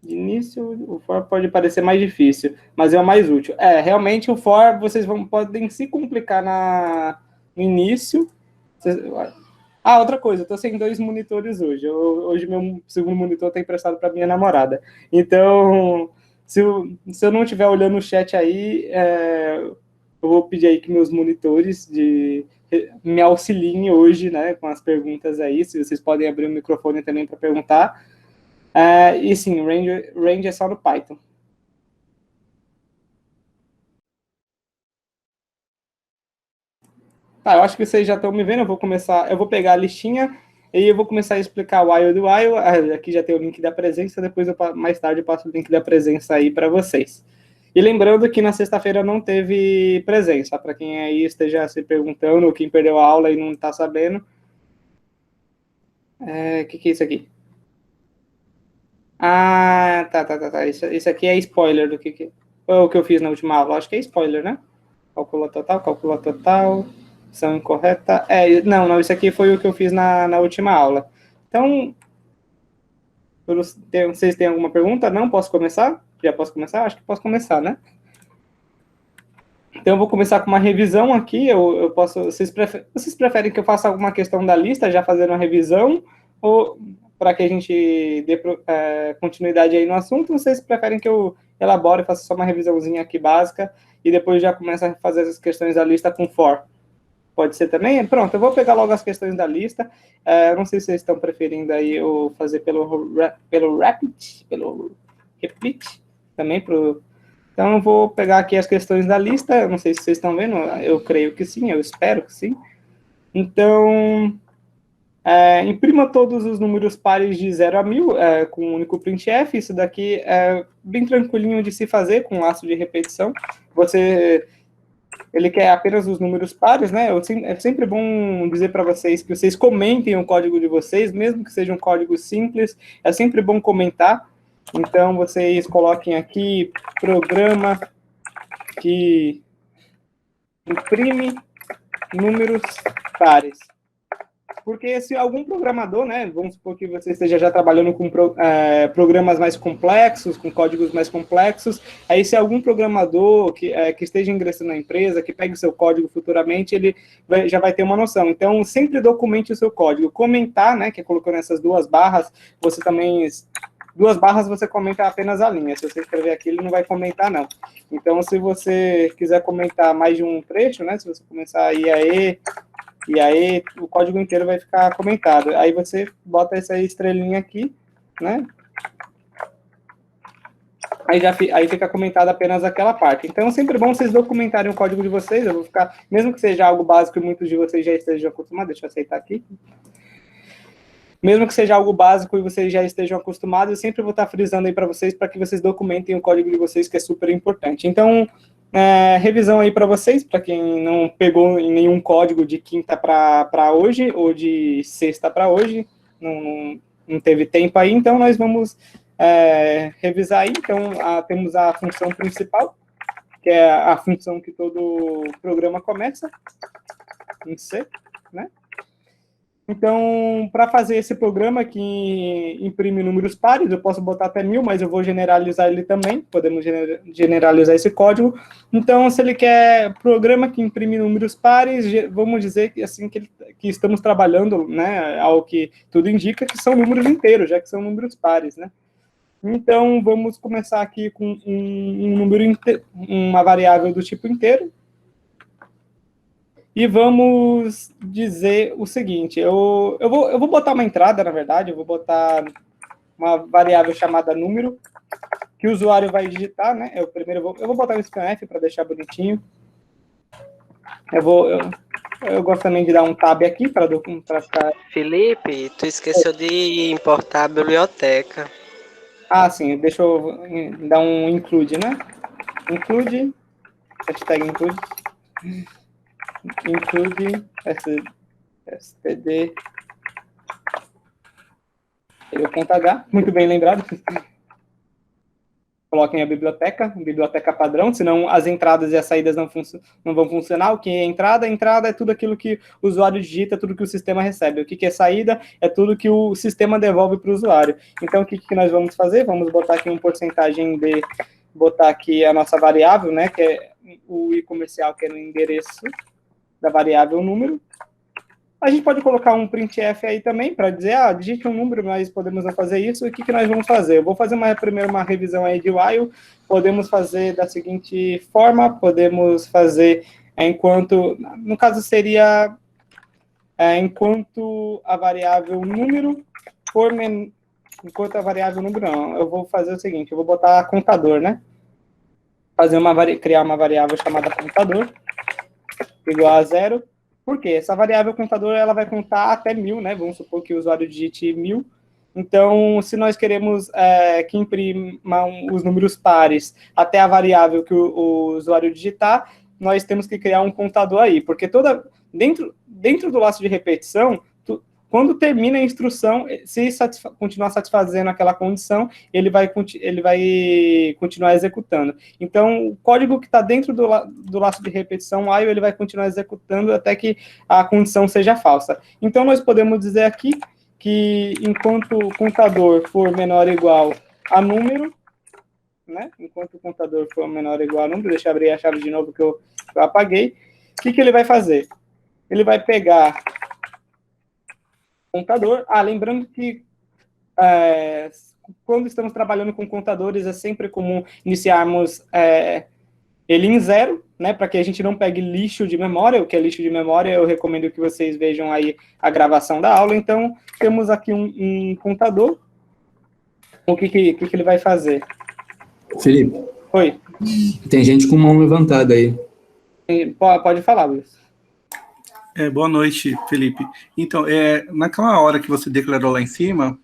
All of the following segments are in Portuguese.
De início, o for pode parecer mais difícil, mas é o mais útil. Realmente o for, vocês podem se complicar no início. Outra coisa, eu tô sem 2 monitores hoje. Hoje meu segundo monitor tá emprestado para minha namorada. Então, se eu não estiver olhando o chat aí, eu vou pedir aí que meus monitores me auxiliem hoje, né, com as perguntas aí. Se vocês podem abrir o microfone também para perguntar. E sim, range é só no Python. Tá, eu acho que vocês já estão me vendo. Eu vou pegar a listinha e eu vou começar a explicar o while do while. Aqui já tem o link da presença, depois mais tarde eu passo o link da presença aí para vocês. E lembrando que na sexta-feira não teve presença, para quem aí esteja se perguntando, ou quem perdeu a aula e não está sabendo. O que é isso aqui? Tá. Isso aqui é spoiler do que o que eu fiz na última aula. Acho que é spoiler, né? Calcula total, são incorreta. Não, isso aqui foi o que eu fiz na última aula. Então, vocês têm alguma pergunta? Não? Posso começar? Já posso começar? Acho que posso começar, né? Então, eu vou começar com uma revisão aqui. Eu posso. Vocês preferem que eu faça alguma questão da lista, já fazendo a revisão? Ou para que a gente dê continuidade aí no assunto, vocês preferem que eu elabore e faça só uma revisãozinha aqui básica e depois já comece a fazer as questões da lista com for? Pode ser também? Pronto, eu vou pegar logo as questões da lista. Não sei se vocês estão preferindo aí eu fazer pelo repeat, também pro. Então, eu vou pegar aqui as questões da lista. Eu não sei se vocês estão vendo, eu creio que sim, eu espero que sim. Então, imprima todos os números pares de 0 a 1000 com um único printf. Isso daqui é bem tranquilinho de se fazer com laço de repetição. Ele quer apenas os números pares, né? É sempre bom dizer para vocês que vocês comentem o código de vocês, mesmo que seja um código simples, é sempre bom comentar. Então, vocês coloquem aqui programa que imprime números pares. Porque se algum programador, né, vamos supor que você esteja já trabalhando com programas mais complexos, com códigos mais complexos, aí se algum programador que esteja ingressando na empresa, que pegue o seu código futuramente, ele já vai ter uma noção. Então, sempre documente o seu código. Comentar, né, que colocou nessas 2 barras, você também... 2 barras você comenta apenas a linha. Se você escrever aqui, ele não vai comentar, não. Então, se você quiser comentar mais de um trecho, né, se você começar e aí o código inteiro vai ficar comentado. Aí você bota essa estrelinha aqui, né? Aí fica comentado apenas aquela parte. Então, é sempre bom vocês documentarem o código de vocês. Eu vou ficar, mesmo que seja algo básico e muitos de vocês já estejam acostumados, deixa eu aceitar aqui. Mesmo que seja algo básico e vocês já estejam acostumados, eu sempre vou estar frisando aí para vocês, para que vocês documentem o código de vocês, que é super importante. Então, revisão aí para vocês, para quem não pegou em nenhum código de quinta para hoje, ou de sexta para hoje, não teve tempo aí, então nós vamos revisar aí. Então, temos a função principal, que é a função que todo programa começa, em C, né? Então, para fazer esse programa que imprime números pares, eu posso botar até 1000, mas eu vou generalizar ele também, podemos generalizar esse código. Então, se ele quer programa que imprime números pares, vamos dizer que assim que estamos trabalhando, né, ao que tudo indica, que são números inteiros, já que são números pares, né? Então, vamos começar aqui com uma variável do tipo inteiro, e vamos dizer o seguinte, eu vou botar uma entrada, na verdade, eu vou botar uma variável chamada número, que o usuário vai digitar, né? Eu vou botar um scanf para deixar bonitinho. Eu gosto também de dar um tab aqui para ficar... Felipe, tu esqueceu de importar a biblioteca. Sim, deixa eu dar um include, né? Include, hashtag include std .h, muito bem lembrado. coloquem a biblioteca padrão, senão as entradas e as saídas não vão funcionar. O que é entrada? Entrada é tudo aquilo que o usuário digita, tudo que o sistema recebe. O que é saída? É tudo que o sistema devolve para o usuário. Então, o que nós vamos fazer? Vamos botar aqui uma porcentagem de... botar aqui a nossa variável, né, que é o i comercial, que é no endereço da variável número. A gente pode colocar um printf aí também, para dizer, digite um número, mas podemos não fazer isso. E o que nós vamos fazer? Eu vou fazer primeiro uma revisão aí de while. Podemos fazer da seguinte forma, podemos fazer enquanto, no caso seria, enquanto a variável número for enquanto a variável número não, eu vou fazer o seguinte, eu vou botar contador, né? Criar uma variável chamada contador, igual a 0. Por quê? Essa variável contador, ela vai contar até 1000, né? Vamos supor que o usuário digite 1000. Então, se nós queremos que imprima os números pares até a variável que o usuário digitar, nós temos que criar um contador aí, porque dentro do laço de repetição, quando termina a instrução, se continuar satisfazendo aquela condição, ele vai continuar executando. Então, o código que está dentro do laço de repetição, while, ele vai continuar executando até que a condição seja falsa. Então, nós podemos dizer aqui que enquanto o contador for menor ou igual a número, né? Enquanto o contador for menor ou igual a número, deixa eu abrir a chave de novo que eu apaguei, o que ele vai fazer? Ele vai pegar contador. Lembrando que quando estamos trabalhando com contadores, é sempre comum iniciarmos ele em 0, né, para que a gente não pegue lixo de memória. O que é lixo de memória, eu recomendo que vocês vejam aí a gravação da aula. Então, temos aqui um contador. O que ele vai fazer? Felipe. Oi. Tem gente com mão levantada aí. Pode falar, Luiz. Boa noite, Felipe. Então, naquela hora que você declarou lá em cima,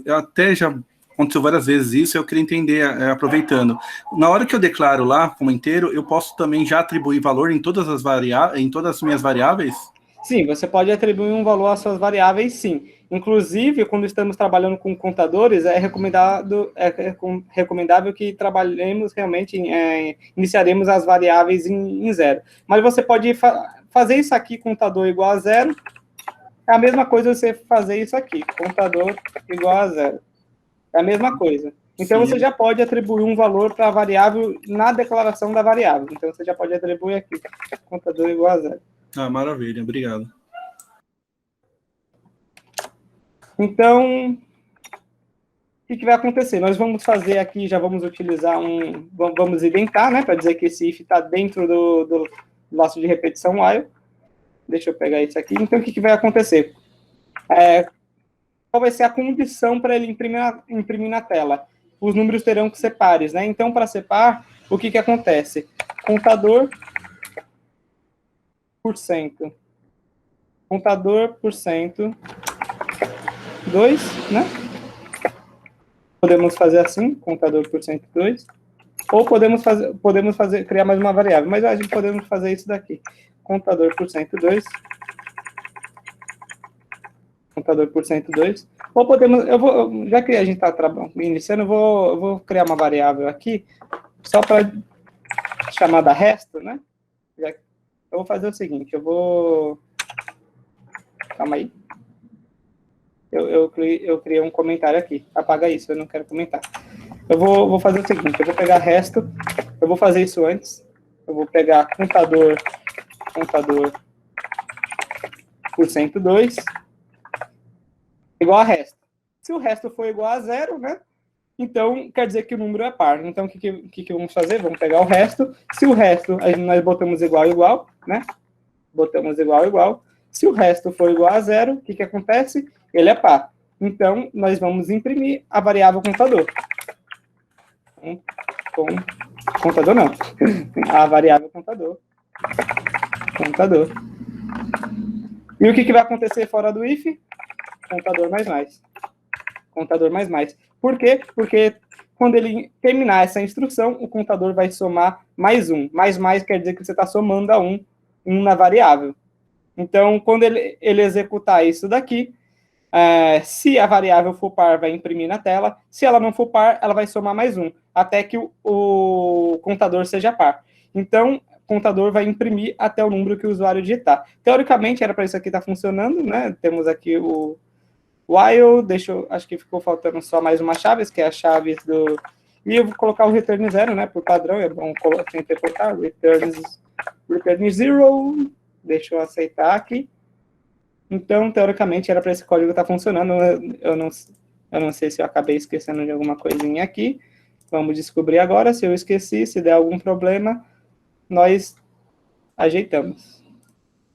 eu até já aconteceu várias vezes isso, eu queria entender, aproveitando. Na hora que eu declaro lá como inteiro, eu posso também já atribuir valor em todas as minhas variáveis? Sim, você pode atribuir um valor às suas variáveis, sim. Inclusive, quando estamos trabalhando com contadores, é recomendável que trabalhemos realmente, iniciaremos as variáveis em 0. Mas você pode fazer isso aqui, contador igual a 0. É a mesma coisa você fazer isso aqui, contador igual a 0. É a mesma coisa. Então, sim, você já pode atribuir um valor para a variável na declaração da variável. Então, você já pode atribuir aqui, contador igual a 0. Maravilha, obrigado. Então, o que vai acontecer? Nós vamos fazer aqui, já vamos utilizar vamos identar, né, para dizer que esse if está dentro do laço de repetição while. Deixa eu pegar isso aqui. Então, o que vai acontecer? Qual vai ser a condição para ele imprimir na tela? Os números terão que ser pares, né? Então, para ser par, o que acontece? Contador %. Contador %, 2, né? Podemos fazer assim, contador %2. Ou podemos criar mais uma variável, mas a gente podemos fazer isso daqui. Contador %2. Contador %2. Ou podemos, já que a gente está iniciando, eu vou criar uma variável aqui, só para chamada resto, né? Eu vou fazer o seguinte, calma aí. Eu criei um comentário aqui. Apaga isso, eu não quero comentar. Eu vou fazer o seguinte, eu vou pegar resto, eu vou fazer isso antes. Eu vou pegar contador %2 igual a resto. Se o resto for igual a 0, né? Então, quer dizer que o número é par. Então, o que vamos fazer? Vamos pegar o resto. Se o resto, nós botamos igual, né? Botamos igual. Se o resto for igual a 0, o que acontece? Ele é par. Então, nós vamos imprimir a variável contador. Contador não. A variável contador. E o que vai acontecer fora do if? Contador mais. Contador mais. Por quê? Porque quando ele terminar essa instrução, o contador vai somar mais 1. Mais quer dizer que você está somando a 1 na variável. Então, quando ele executar isso daqui, Se a variável for par, vai imprimir na tela. Se ela não for par, ela vai somar mais 1, até que o contador seja par. Então, o contador vai imprimir até o número que o usuário digitar. Teoricamente, era para isso aqui estar funcionando, né? Temos aqui o while, acho que ficou faltando só mais uma chave, que é a chave do... E eu vou colocar o return 0, né? Por padrão, é bom sempre colocar return 0. Deixa eu aceitar aqui. Então, teoricamente, era para esse código estar funcionando. Eu não sei se eu acabei esquecendo de alguma coisinha aqui. Vamos descobrir agora. Se eu esqueci, se der algum problema, nós ajeitamos.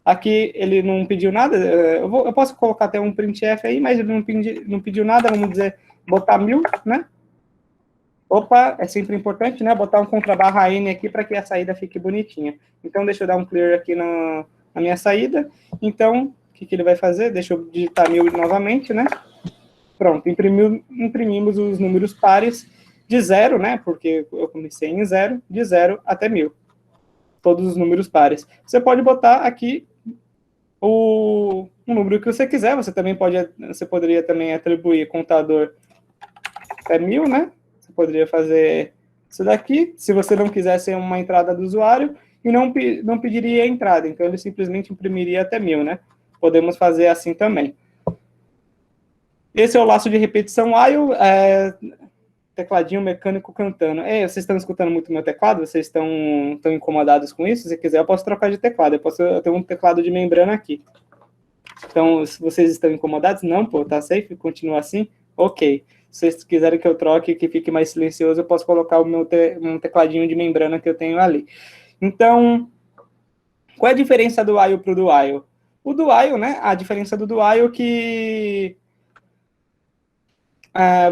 Aqui ele não pediu nada. Eu posso colocar até um printf aí, mas ele não pediu nada. Vamos dizer, botar 1000, né? Opa, é sempre importante, né? Botar um contrabarra N aqui para que a saída fique bonitinha. Então, deixa eu dar um clear aqui na minha saída. Então, o que ele vai fazer? Deixa eu digitar 1000 novamente, né? Pronto, imprimimos os números pares de 0, né? Porque eu comecei em 0, de 0 até 1000. Todos os números pares. Você pode botar aqui o número que você quiser. Você poderia também atribuir contador até 1000, né? Você poderia fazer isso daqui. Se você não quisesse uma entrada do usuário, e não pediria a entrada. Então, ele simplesmente imprimiria até 1000, né? Podemos fazer assim também. Esse é o laço de repetição while, tecladinho mecânico cantando. Vocês estão escutando muito meu teclado? Vocês estão incomodados com isso? Se quiser, eu posso trocar de teclado. Eu tenho um teclado de membrana aqui. Então, se vocês estão incomodados, não, pô, tá safe, continua assim? Ok. Se vocês quiserem que eu troque, que fique mais silencioso, eu posso colocar o meu um tecladinho de membrana que eu tenho ali. Então, qual é a diferença do while para o do while? O do while, né? A diferença do while é que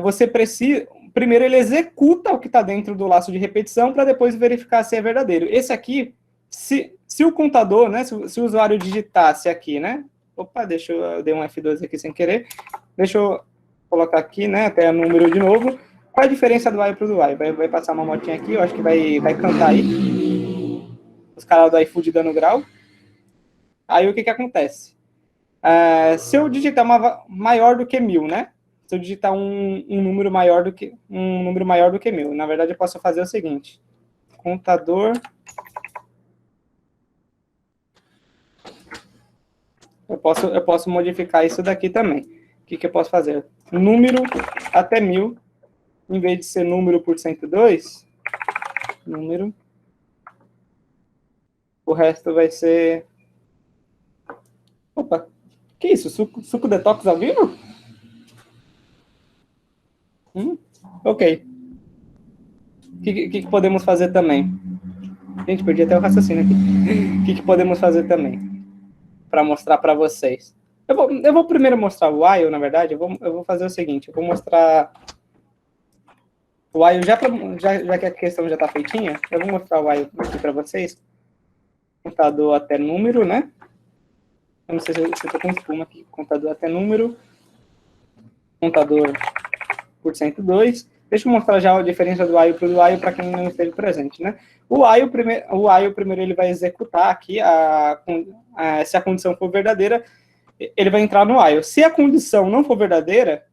você precisa... Primeiro, ele executa o que está dentro do laço de repetição para depois verificar se é verdadeiro. Esse aqui, se o contador, né? Se o usuário digitasse aqui, né? Opa, eu dei um F12 aqui sem querer. Deixa eu colocar aqui, né? Até o número de novo. Qual é a diferença do while para o do while? Vai passar uma motinha aqui, eu acho que vai cantar aí. Os caras do iFood dando grau. Aí o que acontece? Se eu digitar maior do que 1000, né? Se eu digitar um número maior do que 1000, na verdade eu posso fazer o seguinte: contador. Eu posso modificar isso daqui também. O que eu posso fazer? Número até 1000, em vez de ser número por 102, número. O resto vai ser... Opa, que isso? Suco detox ao vivo? Ok. O que podemos fazer também? Gente, perdi até o raciocínio aqui. O que podemos fazer também? Para mostrar para vocês. Eu vou primeiro mostrar o while, na verdade. Eu vou fazer o seguinte. Eu vou mostrar o while, já que a questão já está feitinha, eu vou mostrar o while aqui para vocês. Contador até número, né? Eu não sei se eu estou com espuma aqui. Contador até número. Contador por 102. Deixa eu mostrar já a diferença do while para o while para quem não esteve presente, né? O while primeiro ele vai executar aqui, se a condição for verdadeira, ele vai entrar no while. Se a condição não for verdadeira,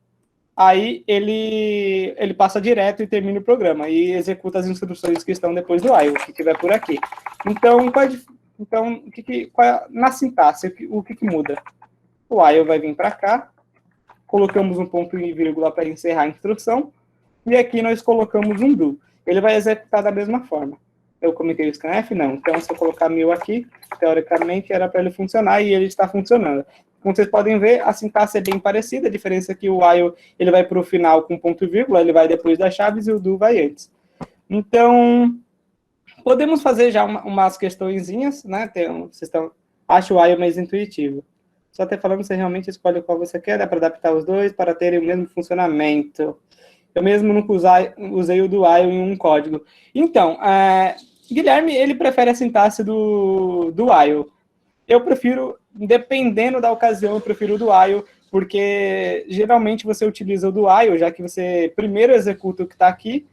aí ele passa direto e termina o programa, e executa as instruções que estão depois do while, o que tiver por aqui. Então, na sintaxe, o que muda? O while vai vir para cá, colocamos um ponto e vírgula para encerrar a instrução, e aqui nós colocamos um do. Ele vai executar da mesma forma. Eu comentei o scanf? Não. Então, se eu colocar 1000 aqui, teoricamente era para ele funcionar, e ele está funcionando. Como vocês podem ver, a sintaxe é bem parecida, a diferença é que o while ele vai para o final com ponto e vírgula, ele vai depois das chaves, e o do vai antes. Então, podemos fazer já umas questõezinhas, né? Acho o while mais intuitivo. Só até falando, você realmente escolhe qual você quer, dá para adaptar os dois para terem o mesmo funcionamento. Eu mesmo nunca usei o do while em um código. Então, Guilherme, ele prefere a sintaxe do while. Eu prefiro, dependendo da ocasião, eu prefiro o do while, porque geralmente você utiliza o do while, já que você primeiro executa o que está aqui,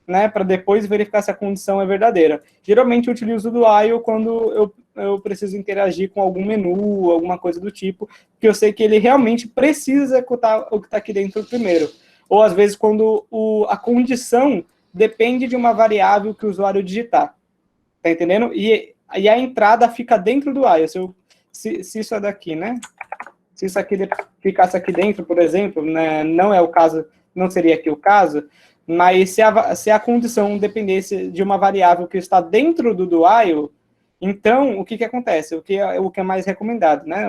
né, para depois verificar se a condição é verdadeira. Geralmente eu utilizo o do while quando eu preciso interagir com algum menu, alguma coisa do tipo, que eu sei que ele realmente precisa executar o que está aqui dentro primeiro. Ou às vezes quando a condição depende de uma variável que o usuário digitar. Tá entendendo? E a entrada fica dentro do while. Se isso é daqui, né? Se isso aqui ficasse aqui dentro, por exemplo, né, não é o caso, não seria aqui o caso, mas se a condição dependesse de uma variável que está dentro do while, então, o que acontece? O que é mais recomendado, né?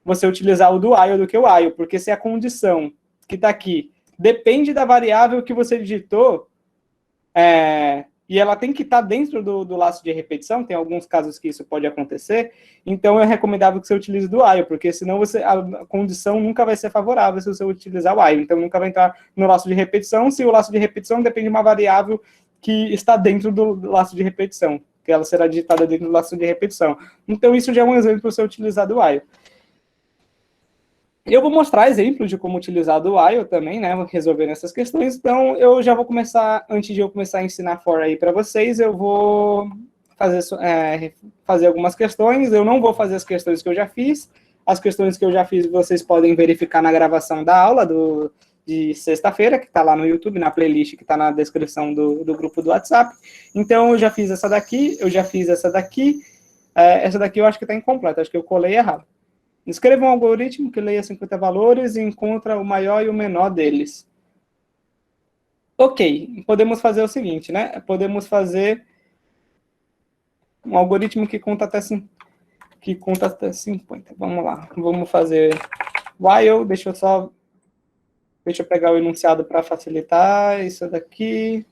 Você utilizar o do while do que o while, porque se a condição que está aqui depende da variável que você digitou, e ela tem que estar dentro do laço de repetição, tem alguns casos que isso pode acontecer, então é recomendável que você utilize do while, porque senão a condição nunca vai ser favorável se você utilizar o while, então nunca vai entrar no laço de repetição, se o laço de repetição depende de uma variável que está dentro do laço de repetição, que ela será digitada dentro do laço de repetição. Então isso já é um exemplo para você utilizar do while. Eu vou mostrar exemplos de como utilizar do while também, né, resolvendo essas questões. Então, eu já vou começar, antes de eu começar a ensinar for aí para vocês, eu vou fazer algumas questões. Eu não vou fazer as questões que eu já fiz. As questões que eu já fiz, vocês podem verificar na gravação da aula de sexta-feira, que está lá no YouTube, na playlist que está na descrição do grupo do WhatsApp. Então, eu já fiz essa daqui, eu já fiz essa daqui. Essa daqui eu acho que está incompleta, acho que eu colei errado. Escreva um algoritmo que leia 50 valores e encontra o maior e o menor deles. Ok, podemos fazer o seguinte, né? Podemos fazer um algoritmo que conta até 50. Vamos lá, vamos fazer while, deixa eu pegar o enunciado para facilitar, isso daqui.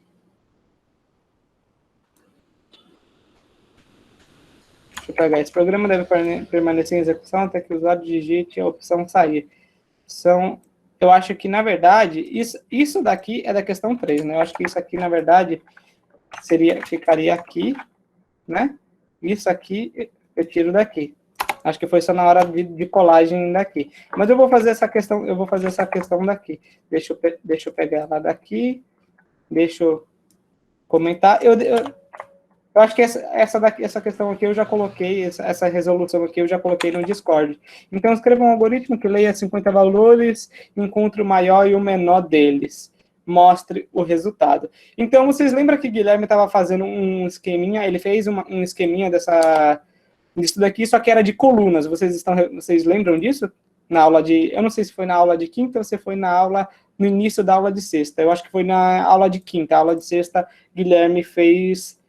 Deixa eu pegar esse programa, deve permanecer em execução até que o usuário digite a opção sair. Eu acho que, na verdade, isso daqui é da questão 3, né? Eu acho que isso aqui, na verdade, ficaria aqui, né? Isso aqui eu tiro daqui. Acho que foi só na hora de colagem daqui. Mas eu vou fazer essa questão, daqui. Deixa eu pegar ela daqui, deixa eu comentar. Eu acho que essa questão aqui eu já coloquei, essa resolução aqui eu já coloquei no Discord. Então, escreva um algoritmo que leia 50 valores, encontre o maior e o menor deles. Mostre o resultado. Então, vocês lembram que o Guilherme estava fazendo um esqueminha, ele fez um esqueminha disso daqui, só que era de colunas. Vocês lembram disso? Na aula eu não sei se foi na aula de quinta ou se foi no início da aula de sexta. Eu acho que foi na aula de quinta. A aula de sexta, Guilherme fez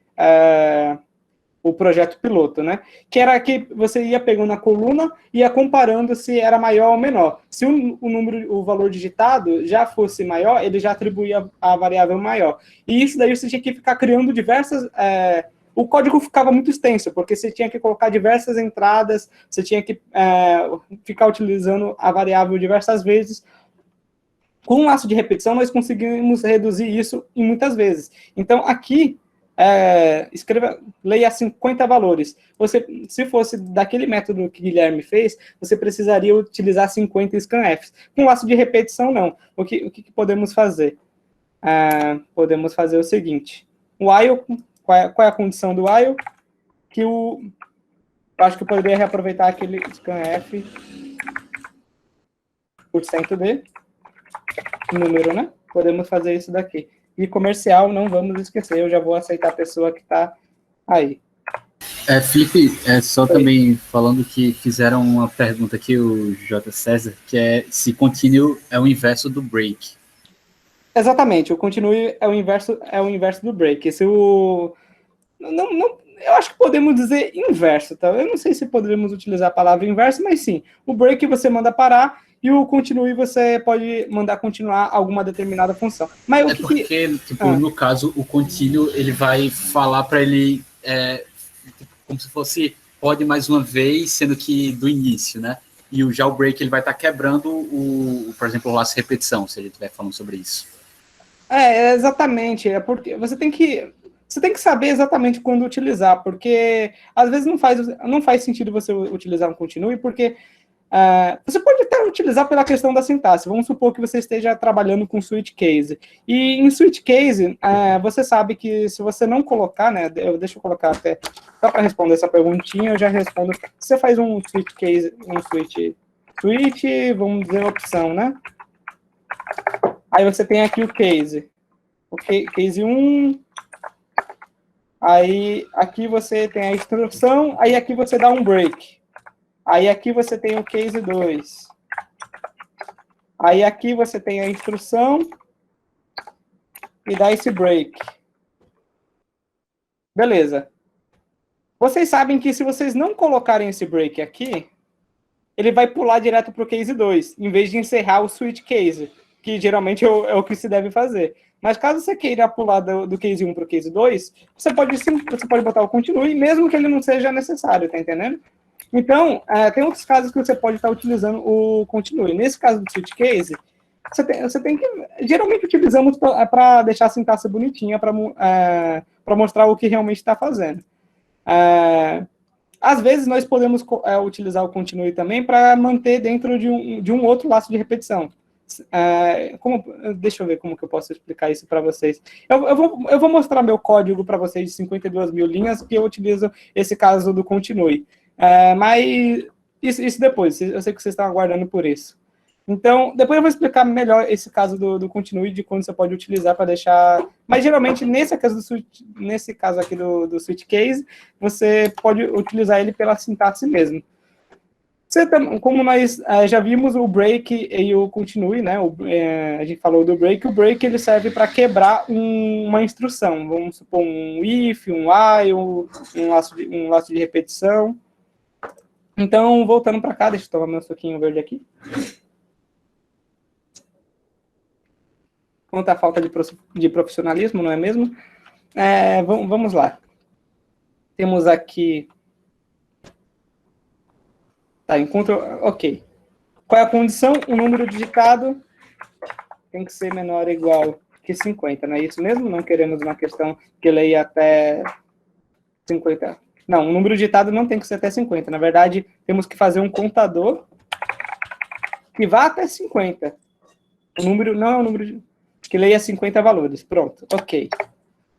o projeto piloto, né? Que era que você ia pegando a coluna e ia comparando se era maior ou menor. Se o valor digitado já fosse maior, ele já atribuía a variável maior. E isso daí você tinha que ficar criando diversas... o código ficava muito extenso, porque você tinha que colocar diversas entradas, você tinha que ficar utilizando a variável diversas vezes. Com um laço de repetição, nós conseguimos reduzir isso em muitas vezes. Então, aqui, leia 50 valores. Se fosse daquele método que Guilherme fez, você precisaria utilizar 50 scanfs. Com laço de repetição, não. O que podemos fazer? Podemos fazer o seguinte. While, qual é a condição do while? Eu acho que eu poderia reaproveitar aquele scanf %d, número, né? Podemos fazer isso daqui. E comercial, não vamos esquecer, eu já vou aceitar a pessoa que está aí. Felipe, só também falando que fizeram uma pergunta aqui, o J. César, que é se continue é o inverso do break. Exatamente, o continue é o inverso do break. Eu acho que podemos dizer inverso, tá? Eu não sei se poderíamos utilizar a palavra inverso, mas sim, o break você manda parar e o continue você pode mandar continuar alguma determinada função. Mas no caso, o continue, ele vai falar para ele como se fosse pode mais uma vez, sendo que do início, né? E o break ele vai estar quebrando por exemplo, o laço de repetição, se ele estiver falando sobre isso. Exatamente. Porque você tem que saber exatamente quando utilizar, porque às vezes não faz sentido você utilizar um continue, porque Você pode até utilizar pela questão da sintaxe. Vamos supor que você esteja trabalhando com switch case. E em switch case, você sabe que se você não colocar, né? Deixa eu colocar até, só para responder essa perguntinha, eu já respondo. Você faz um switch case, switch, vamos dizer opção, né? Aí você tem aqui o case. O case 1. Aí aqui você tem a instrução, aí aqui você dá um break. Aí aqui você tem o case 2. Aí aqui você tem a instrução e dá esse break. Beleza. Vocês sabem que se vocês não colocarem esse break aqui, ele vai pular direto para o case 2, em vez de encerrar o switch case, que geralmente é o que se deve fazer. Mas caso você queira pular do case 1 para o case 2, você pode botar o continue, mesmo que ele não seja necessário, tá entendendo? Então, tem outros casos que você pode estar utilizando o continue. Nesse caso do switch case, você tem que... Geralmente utilizamos para deixar a sintaxe bonitinha, para mostrar o que realmente está fazendo. Às vezes, nós podemos utilizar o continue também para manter dentro de um outro laço de repetição. Deixa eu ver como que eu posso explicar isso para vocês. Eu vou mostrar meu código para vocês de 52 mil linhas, que eu utilizo esse caso do continue. Mas isso depois, eu sei que vocês estão aguardando por isso. Então, depois eu vou explicar melhor esse caso do continue, de quando você pode utilizar para deixar... Mas, geralmente, nesse caso aqui do switch case, você pode utilizar ele pela sintaxe mesmo. Como nós já vimos, o break e o continue, né? A gente falou do break. O break ele serve para quebrar uma instrução. Vamos supor um if, um while, um laço de repetição. Então, voltando para cá, deixa eu tomar meu suquinho verde aqui. Quanto à falta de profissionalismo, não é mesmo? Vamos lá. Temos aqui... Tá, ok. Qual é a condição? O número digitado tem que ser menor ou igual que 50, não é isso mesmo? Não queremos uma questão que leia até 50. Não, o número digitado não tem que ser até 50. Na verdade, temos que fazer um contador que vá até 50. O número não é um número que leia 50 valores. Pronto, ok.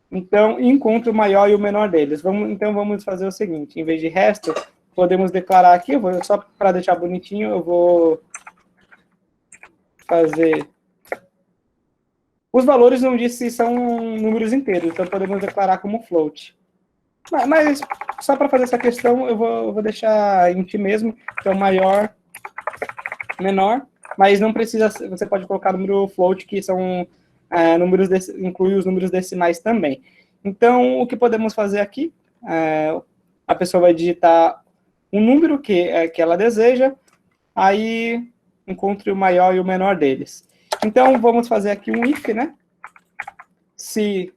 Então, encontre o maior e o menor deles. Então, vamos fazer o seguinte. Em vez de resto, podemos declarar aqui, só para deixar bonitinho, eu vou fazer... Os valores não diz se são números inteiros, então podemos declarar como float. Mas só para fazer essa questão, eu vou deixar int mesmo, então maior, menor, mas não precisa, você pode colocar número float, que são inclui os números decimais também. Então, o que podemos fazer aqui, a pessoa vai digitar um número que ela deseja, aí encontre o maior e o menor deles. Então, vamos fazer aqui um if, né? Se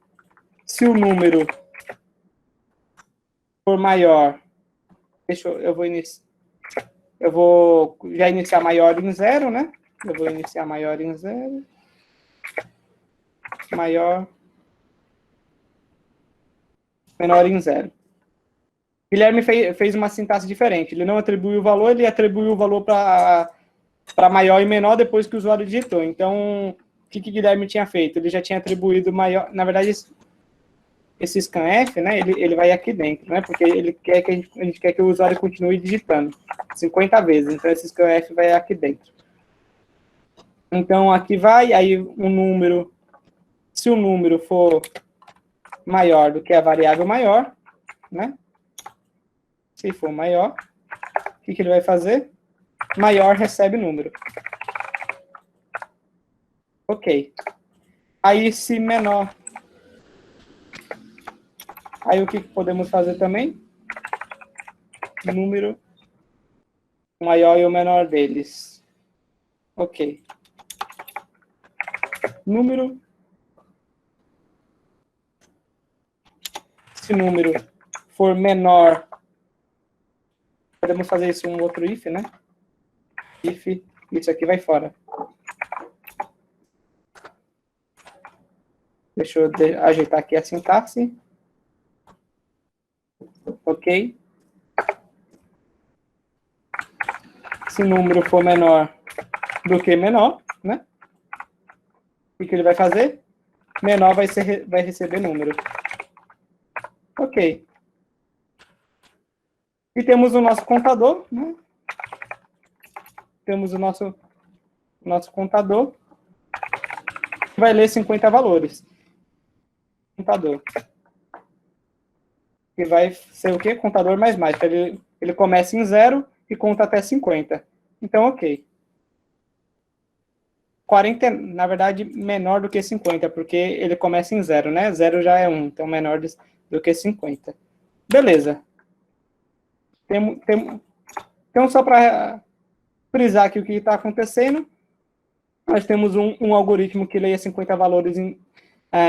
o número for maior, eu vou já iniciar maior em 0, né? Eu vou iniciar maior em 0. Maior, menor em 0. Guilherme fez uma sintaxe diferente. Ele não atribuiu o valor, ele atribuiu o valor para maior e menor depois que o usuário digitou. Então, o que Guilherme tinha feito? Ele já tinha atribuído maior... Na verdade, esse scanf, né, ele vai aqui dentro, né? Porque a gente quer que o usuário continue digitando 50 vezes. Então, esse scanf vai aqui dentro. Então, aqui vai, aí o número... Se o número for maior do que a variável maior, né? Se for maior, o que ele vai fazer? Maior recebe número. Ok. Aí, se menor... Aí, o que podemos fazer também? Número maior e o menor deles. Ok. Número... Se o número for menor... Podemos fazer isso um outro if, né? If, isso aqui vai fora. Deixa eu ajeitar aqui a sintaxe. Ok. se número for menor do que menor, né? O que ele vai fazer? Menor vai receber número. Ok. E temos o nosso contador, né? Temos o nosso contador, que vai ler 50 valores. Contador. Que vai ser o quê? Contador mais. Ele começa em 0 e conta até 50. Então, ok. 40, na verdade, menor do que 50, porque ele começa em 0, né? 0 já é 1, então menor do que 50. Beleza. Então, só para frisar aqui o que está acontecendo, nós temos um algoritmo que leia 50 valores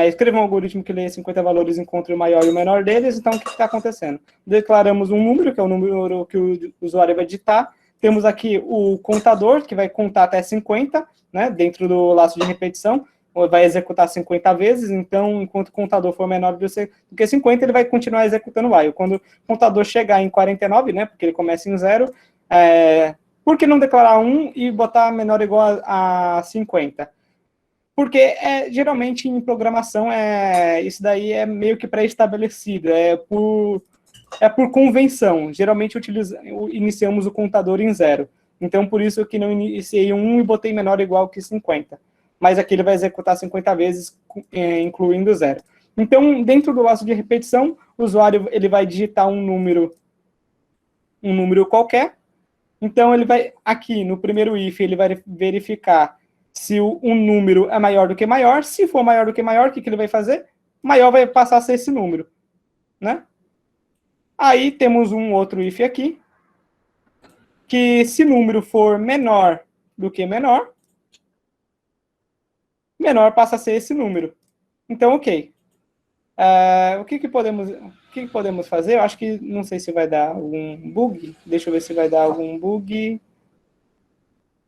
escreva um algoritmo que leia 50 valores, encontre o maior e o menor deles. Então, o que está acontecendo? Declaramos um número, que é o número que o usuário vai digitar. Temos aqui o contador, que vai contar até 50, né, dentro do laço de repetição, vai executar 50 vezes. Então, enquanto o contador for menor do que 50, ele vai continuar executando o while. Quando o contador chegar em 49, né, porque ele começa em 0, por que não declarar 1 e botar menor ou igual a 50? Porque, geralmente, em programação, isso daí é meio que pré-estabelecido, é por convenção. Geralmente, iniciamos o contador em 0. Então, por isso que não iniciei 1 e botei menor ou igual que 50. Mas aqui ele vai executar 50 vezes, incluindo 0. Então, dentro do laço de repetição, o usuário ele vai digitar um número qualquer. Então, ele vai, aqui no primeiro if, ele vai verificar se um número é maior do que maior. Se for maior do que maior, o que ele vai fazer? Maior vai passar a ser esse número, né? Aí temos um outro if aqui, que se número for menor do que menor, menor passa a ser esse número. Então, ok. O que podemos fazer? Eu acho que, não sei se vai dar algum bug. Deixa eu ver se vai dar algum bug.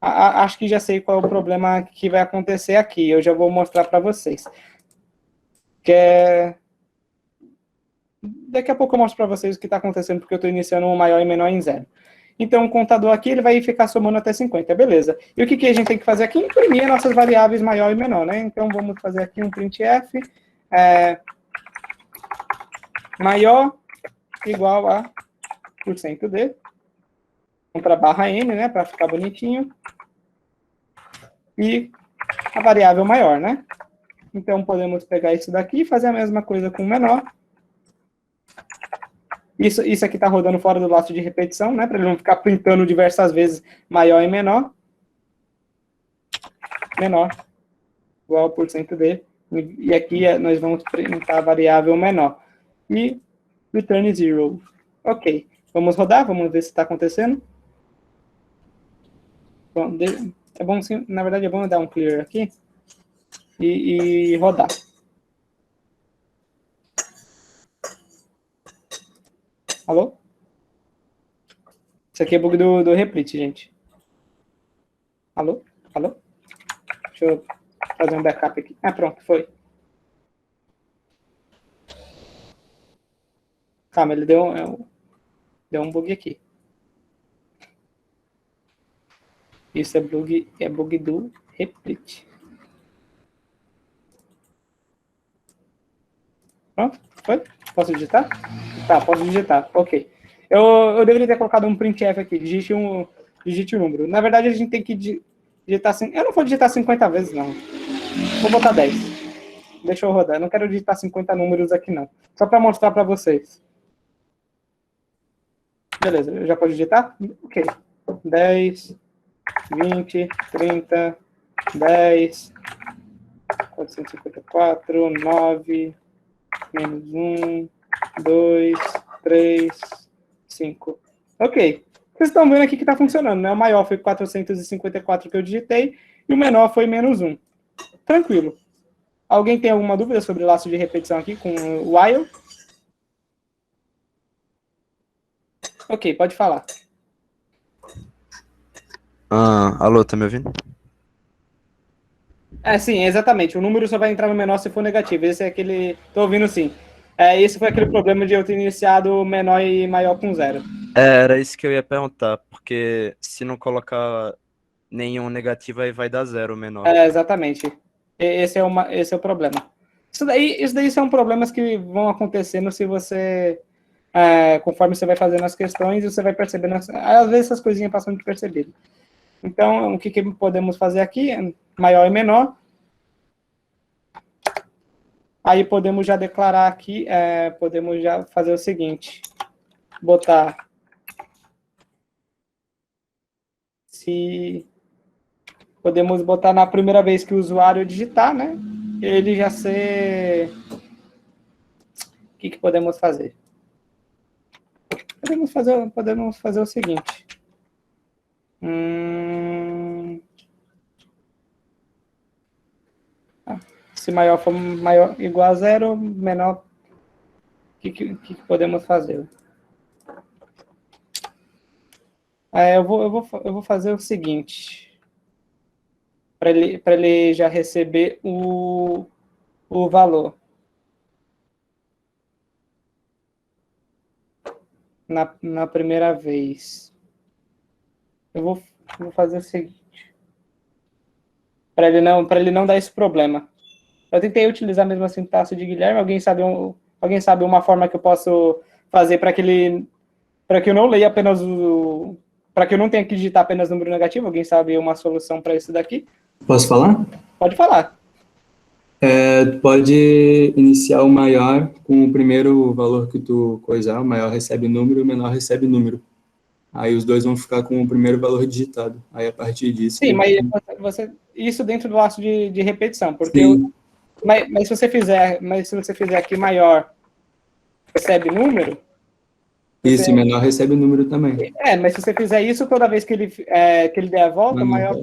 Acho que já sei qual é o problema que vai acontecer aqui. Eu já vou mostrar para vocês. Daqui a pouco eu mostro para vocês o que está acontecendo, porque eu estou iniciando um maior e menor em 0. Então, o contador aqui, ele vai ficar somando até 50, beleza. E o que a gente tem que fazer aqui? Imprimir as nossas variáveis maior e menor, né? Então, vamos fazer aqui um printf, maior igual a %d, contra barra n, né, para ficar bonitinho, e a variável maior, né? Então, podemos pegar isso daqui e fazer a mesma coisa com o menor. Isso aqui está rodando fora do laço de repetição, né? Para ele não ficar printando diversas vezes maior e menor. Menor igual a %d. E aqui nós vamos printar a variável menor. E return 0. Ok. Vamos rodar, vamos ver se está acontecendo. Bom, é bom, sim, na verdade é bom eu dar um clear aqui e rodar. Alô? Isso aqui é bug do Replit, gente. Alô? Alô? Deixa eu fazer um backup aqui. Pronto, foi. Calma, ele deu um bug aqui. Isso é bug do Replit. Pronto, foi? Posso digitar? Tá, posso digitar, ok. Eu deveria ter colocado um printf aqui, digite o número. Na verdade, a gente tem que digitar assim. Eu não vou digitar 50 vezes, não. Vou botar 10. Deixa eu rodar. Eu não quero digitar 50 números aqui, não. Só para mostrar para vocês. Beleza, eu já posso digitar? Ok. 10, 20, 30, 10, 454, 9, menos 1, 2, 3, 5. Ok. Vocês estão vendo aqui que está funcionando, né? O maior foi 454 que eu digitei e o menor foi menos 1. Tranquilo. Alguém tem alguma dúvida sobre o laço de repetição aqui com o while? Ok, pode falar. Alô, tá me ouvindo? Sim, exatamente. O número só vai entrar no menor se for negativo. Esse é aquele... Tô ouvindo sim. Esse foi aquele problema de eu ter iniciado menor e maior com 0. Era isso que eu ia perguntar, porque se não colocar nenhum negativo, aí vai dar zero o menor. Exatamente. Esse é o problema. Isso daí são problemas que vão acontecendo se você, conforme você vai fazendo as questões, você vai percebendo, às vezes essas coisinhas passam despercebidas. Então, o que podemos fazer aqui? Maior e menor. Aí podemos já declarar aqui, podemos já fazer o seguinte, botar podemos botar na primeira vez que o usuário digitar, né? Ele já ser... O que podemos fazer? Podemos fazer o seguinte. Se maior for maior igual a zero, menor, o que podemos fazer? Eu vou fazer o seguinte, para ele já receber o valor. Na primeira vez. Eu vou fazer o seguinte, para ele não dar esse problema. Eu tentei utilizar mesmo a sintaxe de Guilherme. Alguém sabe uma forma que eu posso fazer para que eu não leia apenas para que eu não tenha que digitar apenas número negativo? Alguém sabe uma solução para isso daqui? Posso falar? Pode falar. Tu pode iniciar o maior com o primeiro valor que tu coisar, o maior recebe número, o menor recebe número. Aí os dois vão ficar com o primeiro valor digitado. Aí a partir disso... Sim, mas isso dentro do laço de repetição, porque mas se você fizer aqui maior recebe número... Isso, e menor recebe número também. Mas se você fizer isso, toda vez que ele der a volta, maior...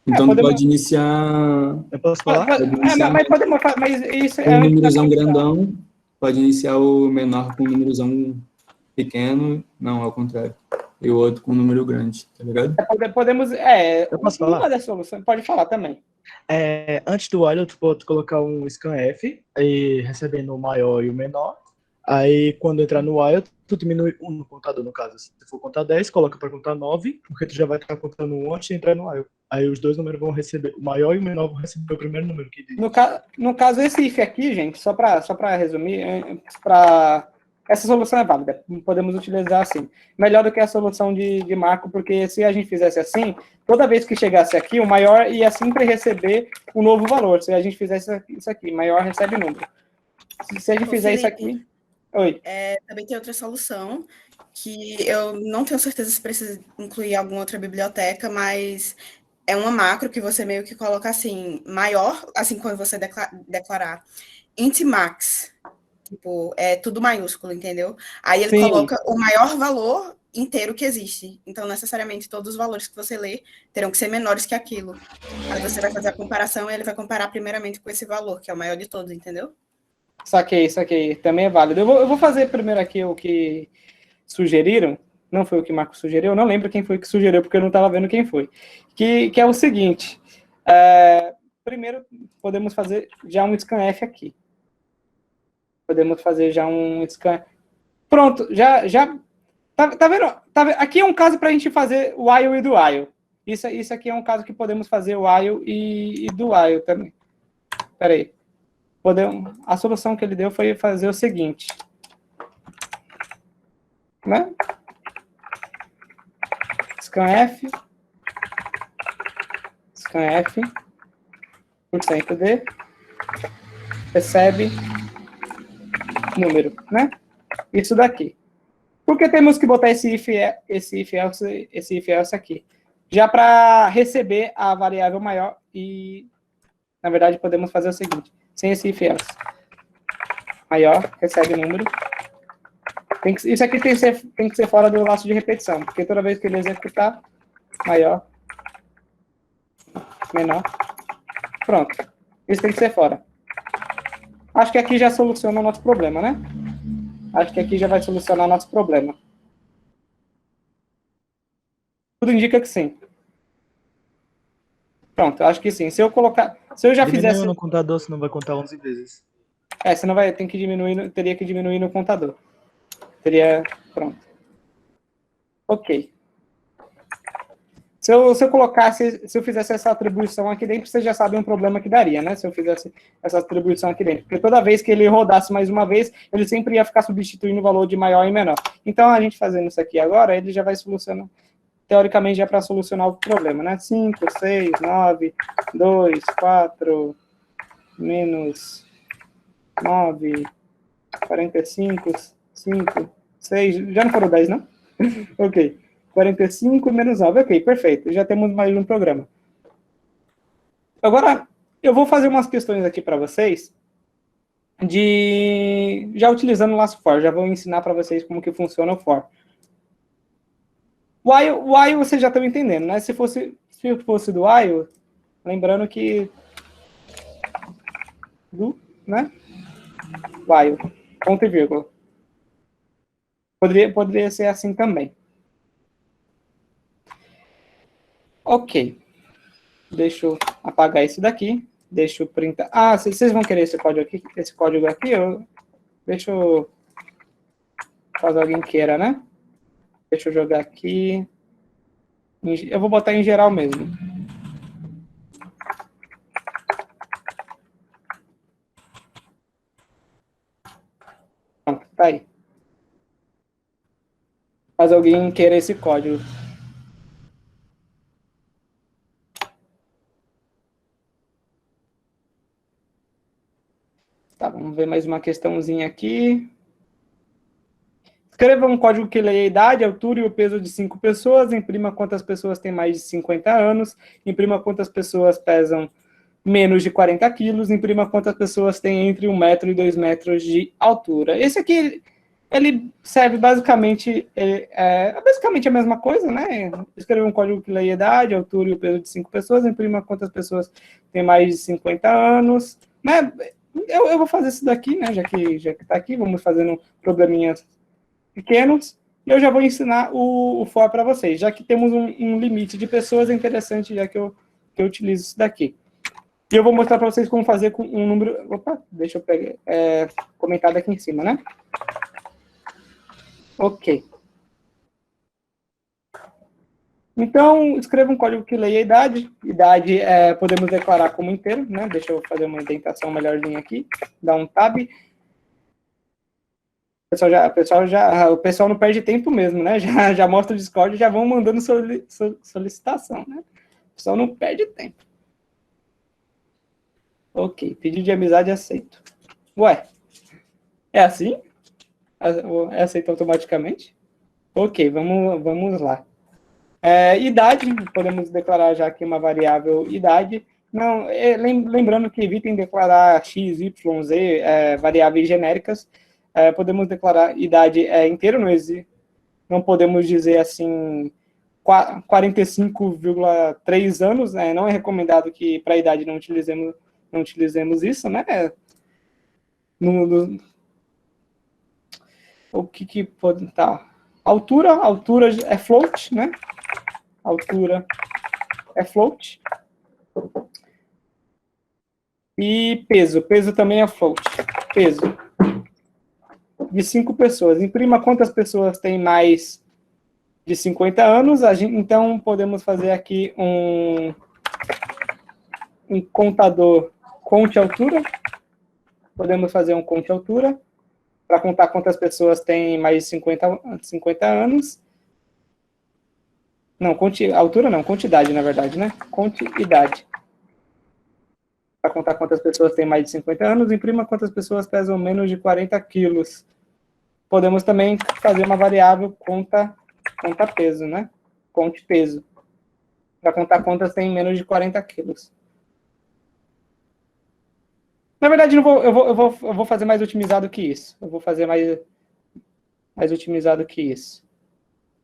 Então pode iniciar... Eu posso falar? Mas isso com um númerozão grandão, pode iniciar o menor com um númerozão pequeno, não, ao contrário. E o outro com um número grande, tá ligado? Podemos... Eu posso falar? Uma das soluções, pode falar também. Antes do while, tu pode colocar um scanf, e recebendo o maior e o menor. Aí, quando entrar no while, tu diminui 1 no contador, no caso. Se tu for contar 10, coloca para contar 9, porque tu já vai estar contando 1 antes de entrar no while. Aí os dois números vão receber, o maior e o menor vão receber o primeiro número que diz. No caso, esse if aqui, gente, só para resumir, essa solução é válida, podemos utilizar assim. Melhor do que a solução de Marco, porque se a gente fizesse assim, toda vez que chegasse aqui, o maior ia sempre receber um novo valor. Se a gente fizesse isso aqui, maior recebe número. Se a gente fizer isso aqui... Oi. Também tem outra solução, que eu não tenho certeza se precisa incluir alguma outra biblioteca, mas é uma macro que você meio que coloca assim, maior, assim, quando você declarar int max, tipo, é tudo maiúsculo, entendeu? Aí ele coloca o maior valor inteiro que existe. Então, necessariamente, todos os valores que você lê terão que ser menores que aquilo. Aí você vai fazer a comparação e ele vai comparar primeiramente com esse valor, que é o maior de todos, entendeu? Saquei. Também é válido. Eu vou fazer primeiro aqui o que sugeriram. Não foi o que o Marco sugeriu. Eu não lembro quem foi que sugeriu, porque eu não estava vendo quem foi. Que é o seguinte. Primeiro, podemos fazer já um scanf aqui. Podemos fazer já um scan. Pronto, já tá vendo? Aqui é um caso para a gente fazer o while e do while. Isso aqui é um caso que podemos fazer o while e do while também. Espera aí. A solução que ele deu foi fazer o seguinte. Né? Scanf %d recebe número, né? Isso daqui. Por que temos que botar esse if else aqui? Já para receber a variável maior e, na verdade, podemos fazer o seguinte. Sem esse if else. Maior recebe número. Isso aqui tem que ser fora do laço de repetição, porque toda vez que ele executar, maior, menor. Pronto. Isso tem que ser fora. Acho que aqui já soluciona o nosso problema, né? Acho que aqui já vai solucionar o nosso problema. Tudo indica que sim. Pronto, acho que sim. Se eu já fizesse... no contador, senão vai contar 11 vezes. Senão teria que diminuir no contador. Pronto. Ok. Se eu fizesse essa atribuição aqui dentro, vocês já sabem um problema que daria, né? Se eu fizesse essa atribuição aqui dentro. Porque toda vez que ele rodasse mais uma vez, ele sempre ia ficar substituindo o valor de maior e menor. Então, a gente fazendo isso aqui agora, ele já vai solucionar, teoricamente, já para solucionar o problema, né? 5, 6, 9, 2, 4, menos 9, 45, 5, 6, já não foram 10, não? Ok. 45 menos 9. Ok, perfeito. Já temos mais um programa. Agora, eu vou fazer umas questões aqui para vocês, já utilizando o laço for. Já vou ensinar para vocês como que funciona o for. O while vocês já estão entendendo, né? Se fosse do while, lembrando que né? While, ponto e vírgula. Poderia ser assim também. Ok. Deixa eu apagar isso daqui. Deixa eu printar. Ah, vocês vão querer esse código aqui? Deixa eu... Caso alguém queira, né? Deixa eu jogar aqui. Eu vou botar em geral mesmo. Pronto, tá aí. Caso alguém queira esse código. Tá, vamos ver mais uma questãozinha aqui. Escreva um código que leia a idade, a altura e o peso de 5 pessoas, imprima quantas pessoas têm mais de 50 anos, imprima quantas pessoas pesam menos de 40 quilos, imprima quantas pessoas têm entre 1 metro e 2 metros de altura. Esse aqui, ele serve basicamente, basicamente a mesma coisa, né? Escreva um código que leia a idade, a altura e o peso de 5 pessoas, imprima quantas pessoas têm mais de 50 anos, né? Eu vou fazer isso daqui, né? Já que está aqui, vamos fazendo probleminhas pequenos, e eu já vou ensinar o for para vocês. Já que temos um limite de pessoas, é interessante já que eu utilizo isso daqui. E eu vou mostrar para vocês como fazer com um número... Opa, deixa eu pegar... comentado aqui em cima, né? Ok. Então, escreva um código que leia a idade. Idade podemos declarar como inteiro, né? Deixa eu fazer uma indentação melhorzinha aqui. Dá um tab. O pessoal não perde tempo mesmo, né? Já mostra o Discord e já vão mandando solicitação, né? O pessoal não perde tempo. Ok, pedido de amizade aceito. Ué, é assim? É aceito automaticamente? Ok, vamos lá. Idade, podemos declarar já aqui uma variável idade. Não, lembrando que evitem declarar x, y, z, variáveis genéricas. Podemos declarar idade inteiro, não podemos dizer assim 45,3 anos, né? Não é recomendado que para a idade não utilizemos isso, né? O que pode... Tá. Altura é float, né? Altura é float. E peso também é float. Peso de 5 pessoas. Imprima quantas pessoas têm mais de 50 anos. Então, podemos fazer aqui um contador conte altura. Podemos fazer um conte altura para contar quantas pessoas têm mais de 50 anos. Não, conte altura não, conte idade, na verdade, né? Conte idade. Para contar quantas pessoas têm mais de 50 anos, imprima quantas pessoas pesam menos de 40 quilos. Podemos também fazer uma variável conta peso, né? Conte peso. Para contar quantas têm menos de 40 quilos. Na verdade, eu vou fazer mais otimizado que isso. Eu vou fazer mais otimizado que isso.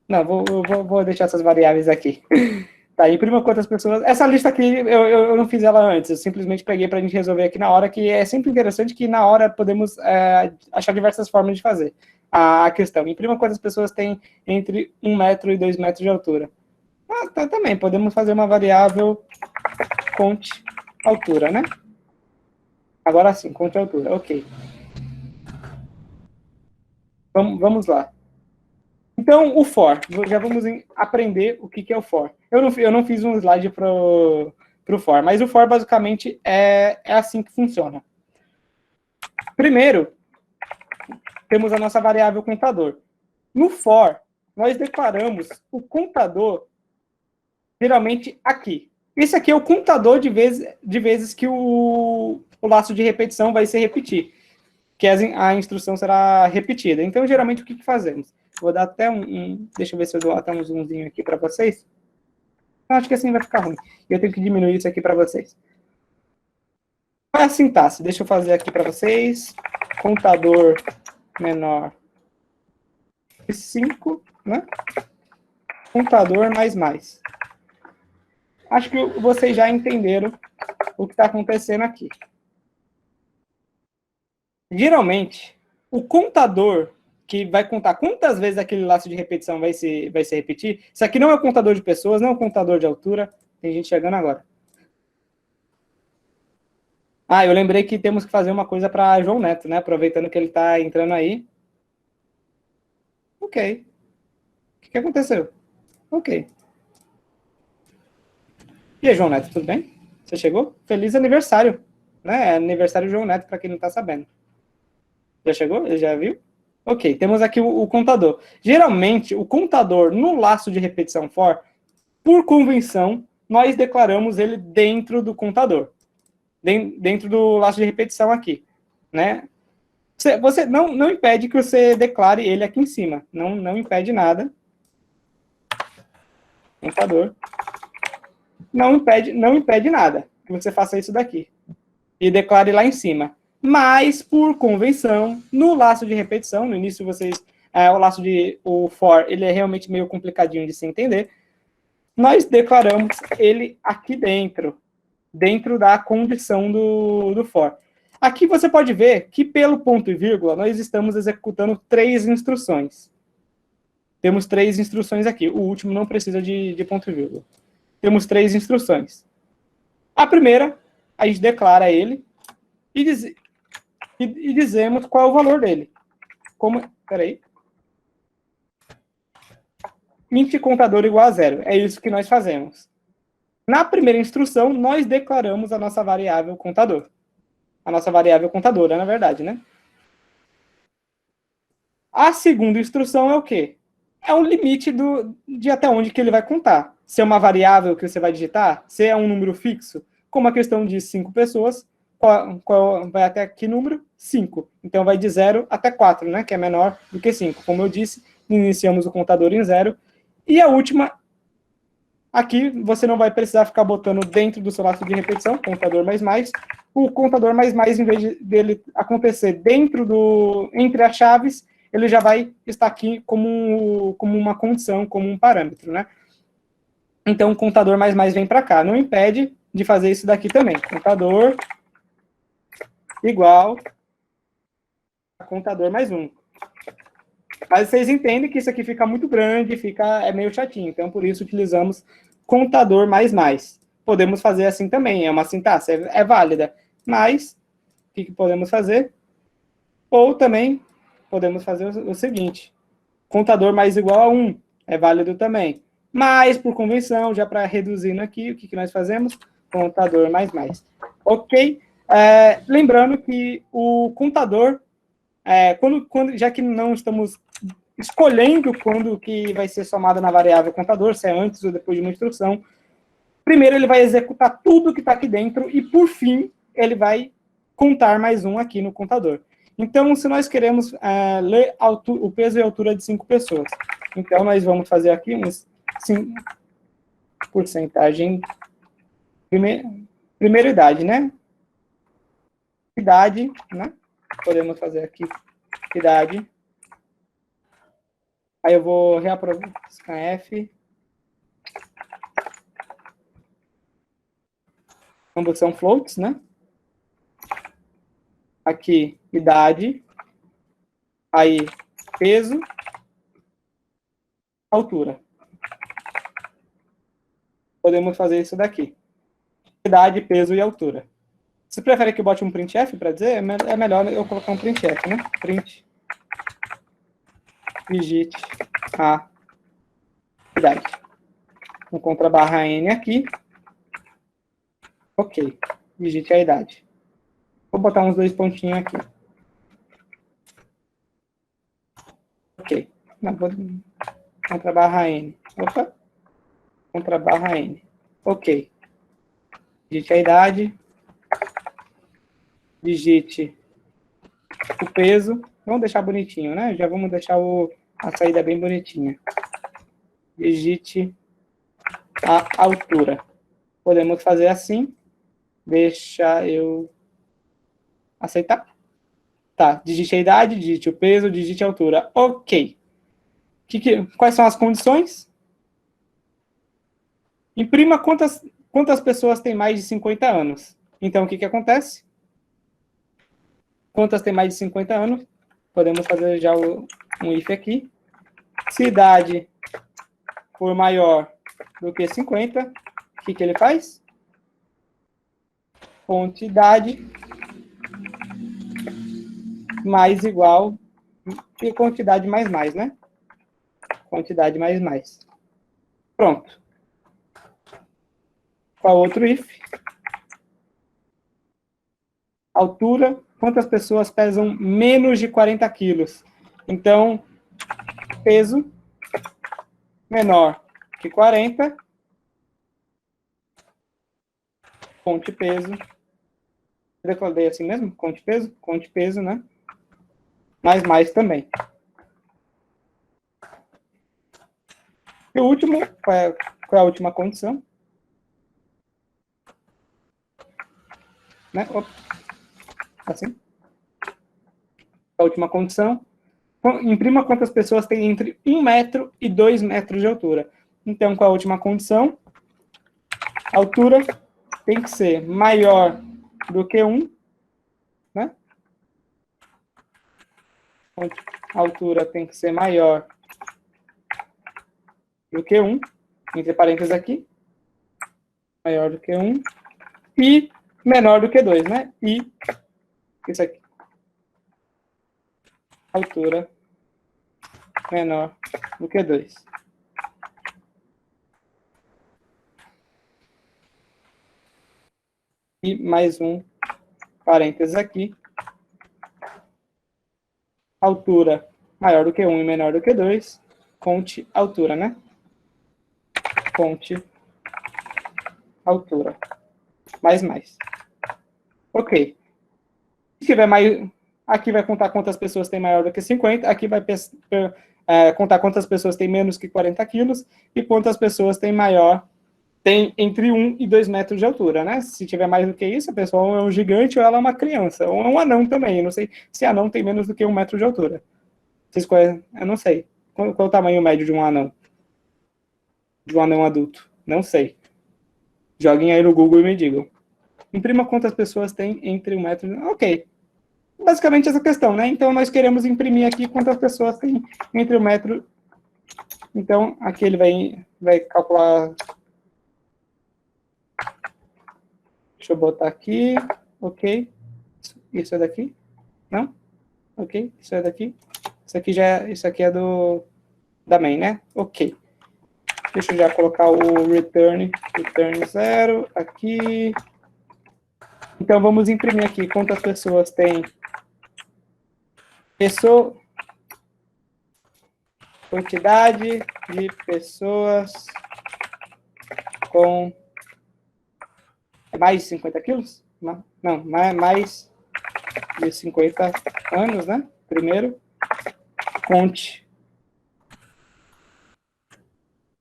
Não, vou deixar essas variáveis aqui. Tá, imprima quantas pessoas... Essa lista aqui, eu não fiz ela antes. Eu simplesmente peguei para a gente resolver aqui na hora, que é sempre interessante que na hora podemos achar diversas formas de fazer a questão. Imprima quantas pessoas têm entre 1 metro e 2 metros de altura. Tá, também, podemos fazer uma variável conte altura, né? Agora sim, conte altura, ok. Vamos lá. Então, o for. Já vamos aprender o que é o for. Eu não fiz um slide para o for, mas o for, basicamente, é assim que funciona. Primeiro, temos a nossa variável contador. No for, nós declaramos o contador, geralmente, aqui. Esse aqui é o contador de vezes que o laço de repetição vai se repetir, que a instrução será repetida. Então, geralmente, o que fazemos? Vou dar até deixa eu ver se eu dou até um zoomzinho aqui para vocês. Eu acho que assim vai ficar ruim. Eu tenho que diminuir isso aqui para vocês. Qual é a sintaxe? Deixa eu fazer aqui para vocês. Contador menor que 5, né? Contador mais. Acho que vocês já entenderam o que está acontecendo aqui. Geralmente, o contador que vai contar quantas vezes aquele laço de repetição vai se repetir, isso aqui não é o contador de pessoas, não é o contador de altura. Tem gente chegando agora. Eu lembrei que temos que fazer uma coisa para João Neto, né? Aproveitando que ele está entrando aí. Ok. O que aconteceu? Ok. E aí, João Neto, tudo bem? Você chegou? Feliz aniversário, né? É aniversário de João Neto, para quem não está sabendo. Já chegou? Ele já viu? Ok, temos aqui o contador. Geralmente, o contador no laço de repetição for, por convenção, nós declaramos ele dentro do contador. Dentro do laço de repetição aqui, né? Você não impede que você declare ele aqui em cima. Não impede nada. Contador. Não impede nada que você faça isso daqui. E declare lá em cima. Mas, por convenção, no laço de repetição, no início o for, ele é realmente meio complicadinho de se entender, nós declaramos ele aqui dentro da condição do for. Aqui você pode ver que, pelo ponto e vírgula, nós estamos executando 3 instruções. Temos 3 instruções aqui. O último não precisa de ponto e vírgula. Temos 3 instruções. A primeira, a gente declara ele e dizemos qual é o valor dele. Peraí. Int contador igual a 0. É isso que nós fazemos. Na primeira instrução, nós declaramos a nossa variável contador. A nossa variável contadora, na verdade, né? A segunda instrução é o quê? É o limite de até onde que ele vai contar. Se é uma variável que você vai digitar, se é um número fixo, como a questão de 5 pessoas, vai até que número? 5. Então, vai de 0 até 4, né? Que é menor do que 5. Como eu disse, iniciamos o contador em 0. E a última, aqui você não vai precisar ficar botando dentro do seu laço de repetição, contador mais. O contador mais, em vez dele acontecer entre as chaves, ele já vai estar aqui como uma condição, como um parâmetro, né? Então, o contador mais vem para cá. Não impede de fazer isso daqui também. Contador igual a contador mais 1. Mas vocês entendem que isso aqui fica muito grande, é meio chatinho. Então, por isso, utilizamos contador mais. Podemos fazer assim também, é uma sintaxe, é válida. Mas, o que podemos fazer? Ou também, podemos fazer o seguinte. Contador mais igual a 1, é válido também. Mas, por convenção, já para reduzindo aqui, o que nós fazemos? Contador mais. Ok? Lembrando que o contador, já que não estamos escolhendo quando que vai ser somado na variável contador, se é antes ou depois de uma instrução, primeiro ele vai executar tudo que está aqui dentro e, por fim, ele vai contar mais 1 aqui no contador. Então, se nós queremos ler o peso e altura de 5 pessoas, então nós vamos fazer aqui uns 5 porcentagem, primeira idade, né? Idade, né? Podemos fazer aqui idade. Aí eu vou reaproveitar scanf. Ambos são floats, né? Aqui, idade. Aí, peso. Altura. Podemos fazer isso daqui. Idade, peso e altura. Você prefere que eu bote um printf para dizer? É melhor eu colocar um printf, né? Print. Digite a idade. Vou contra barra N aqui. Ok. Digite a idade. Vou botar uns 2 pontinhos aqui. Ok. Não, vou... Contra barra N. Opa. Contra barra N. Ok. Digite a idade. Digite o peso. Vamos deixar bonitinho, né? Já vamos deixar a saída bem bonitinha. Digite a altura. Podemos fazer assim. Deixa eu aceitar. Tá, digite a idade, digite o peso, digite a altura. Ok. Quais são as condições? Imprima quantas pessoas têm mais de 50 anos. Então, o que acontece? Quantas têm mais de 50 anos? Podemos fazer já um if aqui. Se idade for maior do que 50, o que ele faz? Quantidade mais igual, e quantidade mais, né? Quantidade mais. Pronto. Qual outro if? Altura, quantas pessoas pesam menos de 40 quilos? Então, peso menor que 40, conte peso. Eu declarei assim mesmo? Conte peso, né? Mais também. E o último, qual é a última condição? Né? Opa. Assim. A última condição. Imprima quantas pessoas têm entre 1 metro e 2 metros de altura. Então, qual a última condição? A altura tem que ser maior do que 1, né? A altura tem que ser maior do que 1, entre parênteses aqui, maior do que 1, e menor do que 2, né? E isso aqui. Altura menor do que 2. E mais um parênteses aqui. Altura maior do que 1 e menor do que 2. Conte altura, né? Conte altura. Mais. Ok. Se tiver mais... Aqui vai contar quantas pessoas têm maior do que 50. Aqui vai contar quantas pessoas têm menos que 40 quilos. E quantas pessoas têm tem entre 1 e 2 metros de altura, né? Se tiver mais do que isso, a pessoa é um gigante ou ela é uma criança. Ou é um anão também. Eu não sei se anão tem menos do que 1 metro de altura. Eu não sei. Qual é o tamanho médio de um anão? De um anão adulto? Não sei. Joguem aí no Google e me digam. Imprima quantas pessoas tem entre 1 metro... Ok. Basicamente essa questão, né? Então, nós queremos imprimir aqui quantas pessoas tem entre 1 metro... Então, aqui ele vai calcular... Deixa eu botar aqui. Ok. Isso é daqui? Não? Ok. Isso é daqui? Isso aqui é da main, né? Ok. Deixa eu já colocar o return 0 aqui. Então, vamos imprimir aqui quantas pessoas tem. Quantidade de pessoas com mais de 50 quilos? Não, mais de 50 anos, né? Primeiro, conte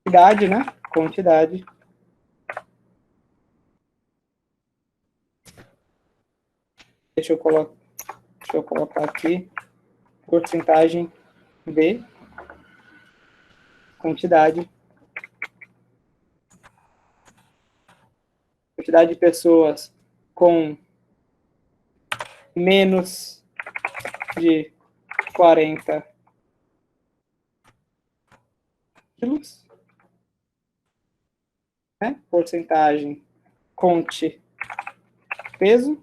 idade, né? Quantidade. Deixa eu colocar aqui porcentagem de quantidade de pessoas com menos de 40 quilos, né? Porcentagem, conte peso,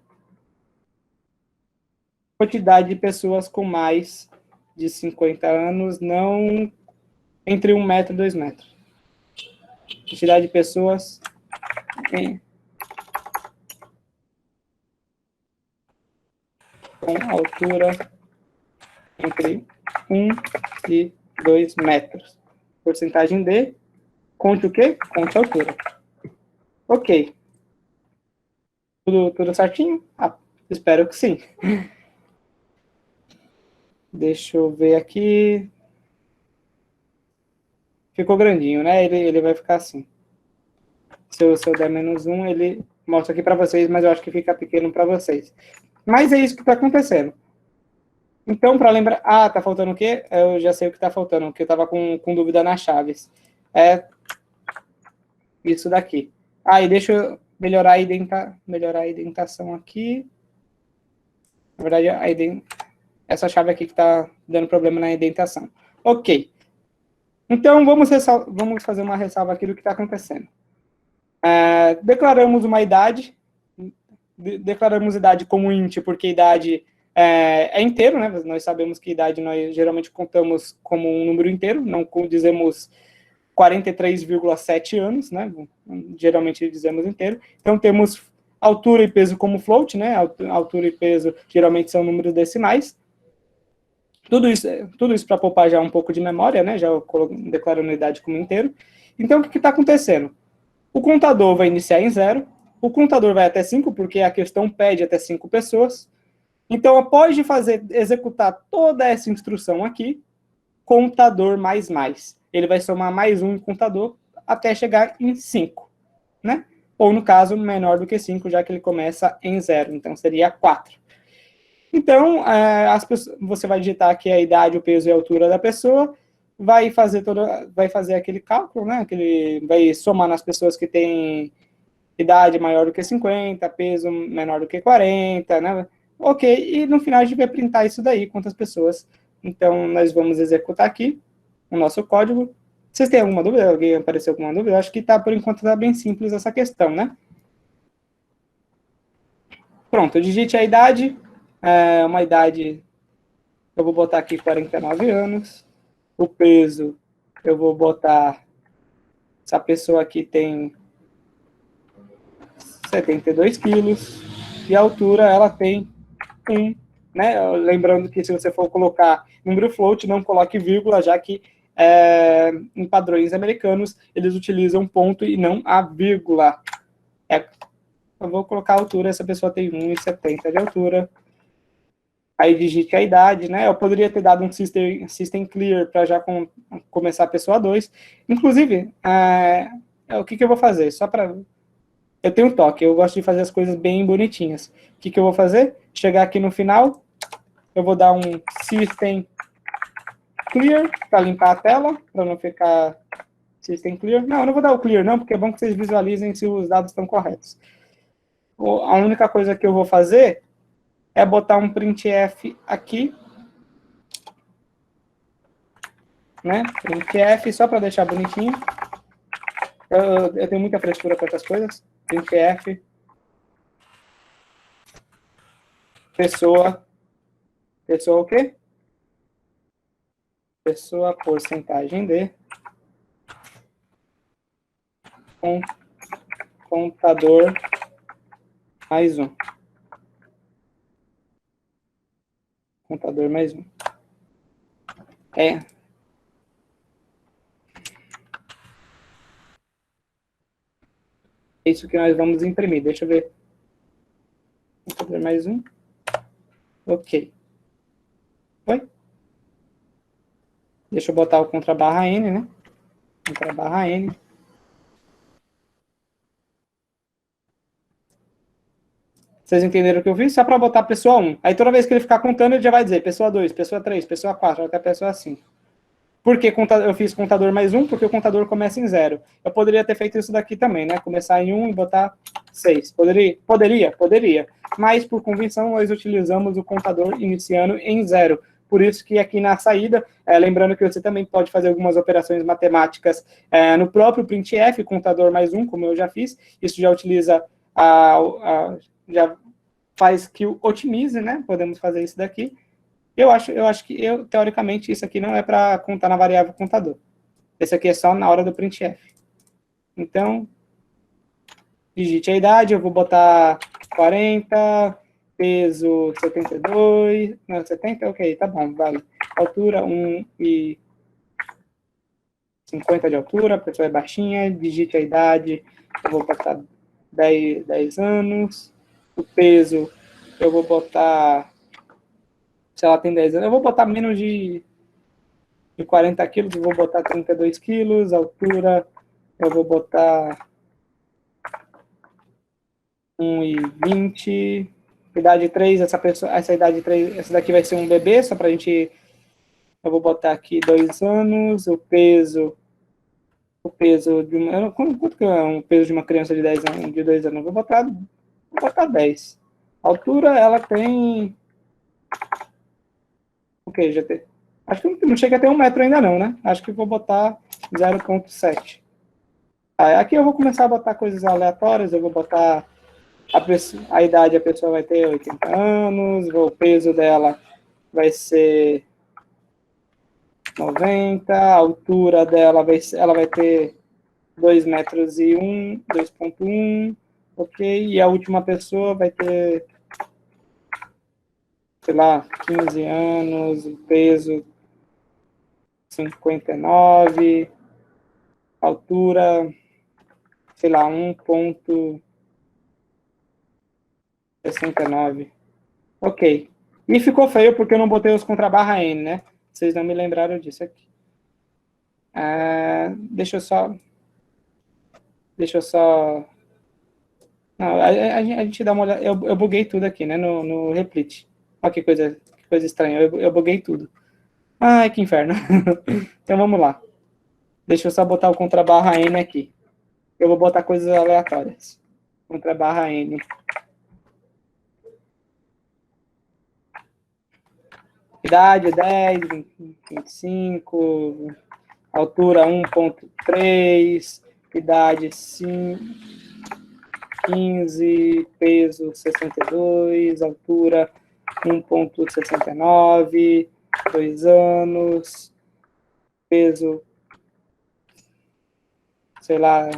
quantidade de pessoas com mais de 50 anos, não entre 1 metro e 2 metros. Quantidade de pessoas com altura entre 1 e 2 metros. Porcentagem de, conte o quê? Conte a altura. Ok. Tudo certinho? Espero que sim. Deixa eu ver aqui. Ficou grandinho, né? Ele vai ficar assim. Se eu der -1, ele mostra aqui para vocês, mas eu acho que fica pequeno para vocês. Mas é isso que está acontecendo. Então, para lembrar... tá faltando o quê? Eu já sei o que está faltando, porque eu estava com dúvida nas chaves. É isso daqui. E deixa eu melhorar a indentação aqui. Na verdade, essa chave aqui que está dando problema na indentação. Ok. Então, vamos fazer uma ressalva aqui do que está acontecendo. Declaramos uma idade. Declaramos idade como int, porque idade é inteiro, né? Nós sabemos que idade nós geralmente contamos como um número inteiro, não dizemos 43,7 anos, né? Geralmente dizemos inteiro. Então, temos altura e peso como float, né? Altura e peso geralmente são números decimais. Tudo isso para poupar já um pouco de memória, né? Já declarando a idade como inteiro. Então, o que está acontecendo? O contador vai iniciar em 0, o contador vai até 5, porque a questão pede até 5 pessoas. Então, após de executar toda essa instrução aqui, contador mais. Ele vai somar mais um contador até chegar em 5, né? Ou, no caso, menor do que 5, já que ele começa em 0. Então, seria 4. Então, você vai digitar aqui a idade, o peso e a altura da pessoa, vai fazer aquele cálculo, né? Vai somar nas pessoas que têm idade maior do que 50, peso menor do que 40, né? Ok, e no final a gente vai printar isso daí, quantas pessoas. Então, nós vamos executar aqui o nosso código. Vocês têm alguma dúvida? Alguém apareceu alguma dúvida? Eu acho que por enquanto está bem simples essa questão, né? Pronto, digite a idade. Uma idade, eu vou botar aqui 49 anos. O peso, eu vou botar, essa pessoa aqui tem 72 quilos. E a altura, ela tem 1, né? Lembrando que se você for colocar número float, não coloque vírgula, já que em padrões americanos, eles utilizam ponto e não a vírgula. Eu vou colocar a altura, essa pessoa tem 1,70 de altura. Aí digite a idade, né? Eu poderia ter dado um system clear para já começar a pessoa 2. Inclusive, o que eu vou fazer? Só para... Eu tenho um toque, eu gosto de fazer as coisas bem bonitinhas. O que eu vou fazer? Chegar aqui no final, eu vou dar um system clear para limpar a tela, para não ficar system clear. Não, eu não vou dar o clear não, porque é bom que vocês visualizem se os dados estão corretos. A única coisa que eu vou fazer é botar um printf aqui, né? Printf, só para deixar bonitinho. Eu tenho muita frescura com essas coisas. Printf, pessoa o quê? Pessoa, porcentagem de, contador mais 1. Contador mais 1. É isso que nós vamos imprimir. Deixa eu ver. Contador mais 1. Ok. Foi? Deixa eu botar o contra barra N, né? Contra barra N. Vocês entenderam o que eu fiz? Só para botar pessoa 1. Aí toda vez que ele ficar contando, ele já vai dizer pessoa 2, pessoa 3, pessoa 4, até pessoa 5. Por que eu fiz contador mais 1? Porque o contador começa em 0. Eu poderia ter feito isso daqui também, né? Começar em 1 e botar 6. Poderia. Mas, por convenção, nós utilizamos o contador iniciando em 0. Por isso que aqui na saída, lembrando que você também pode fazer algumas operações matemáticas no próprio printf, contador mais 1, como eu já fiz. Isso já utiliza já faz que otimize, né? Podemos fazer isso daqui. Eu acho que, teoricamente, isso aqui não é para contar na variável contador. Esse aqui é só na hora do printf. Então, digite a idade, eu vou botar 40, peso 72, não, 70, ok, tá bom, vale. Altura 1,50 de altura, a pessoa é baixinha, digite a idade, eu vou botar 10 anos, o peso, eu vou botar, se ela tem 10 anos, eu vou botar menos de 40 quilos, eu vou botar 32 quilos, altura, eu vou botar 1,20, idade 3, essa idade 3, essa daqui vai ser um bebê, só pra gente, eu vou botar aqui 2 anos, o peso de uma, quanto que é um peso de uma criança de 10 anos, de 2 anos? Vou botar 10. A altura, ela tem, ok, já tem, acho que não chega a ter 1 metro ainda não, né? Acho que vou botar 0,7. Aqui eu vou começar a botar coisas aleatórias, eu vou botar a idade, a pessoa vai ter 80 anos, o peso dela vai ser 90, a altura dela ela vai ter 2 metros e 2,1, ok, e a última pessoa vai ter, sei lá, 15 anos, o peso 59, altura, sei lá, 1,69. Ok. E ficou feio porque eu não botei os contrabarra N, né? Vocês não me lembraram disso aqui. Deixa eu só... Não, a gente dá uma olhada... Eu buguei tudo aqui, né? No Replit. Olha que coisa estranha. Eu buguei tudo. Ai, que inferno. Então vamos lá. Deixa eu só botar o contrabarra N aqui. Eu vou botar coisas aleatórias. Contrabarra N. Idade 10, 25, altura 1,3, idade 15, peso 62, altura 1,69, 2 anos, peso, sei lá,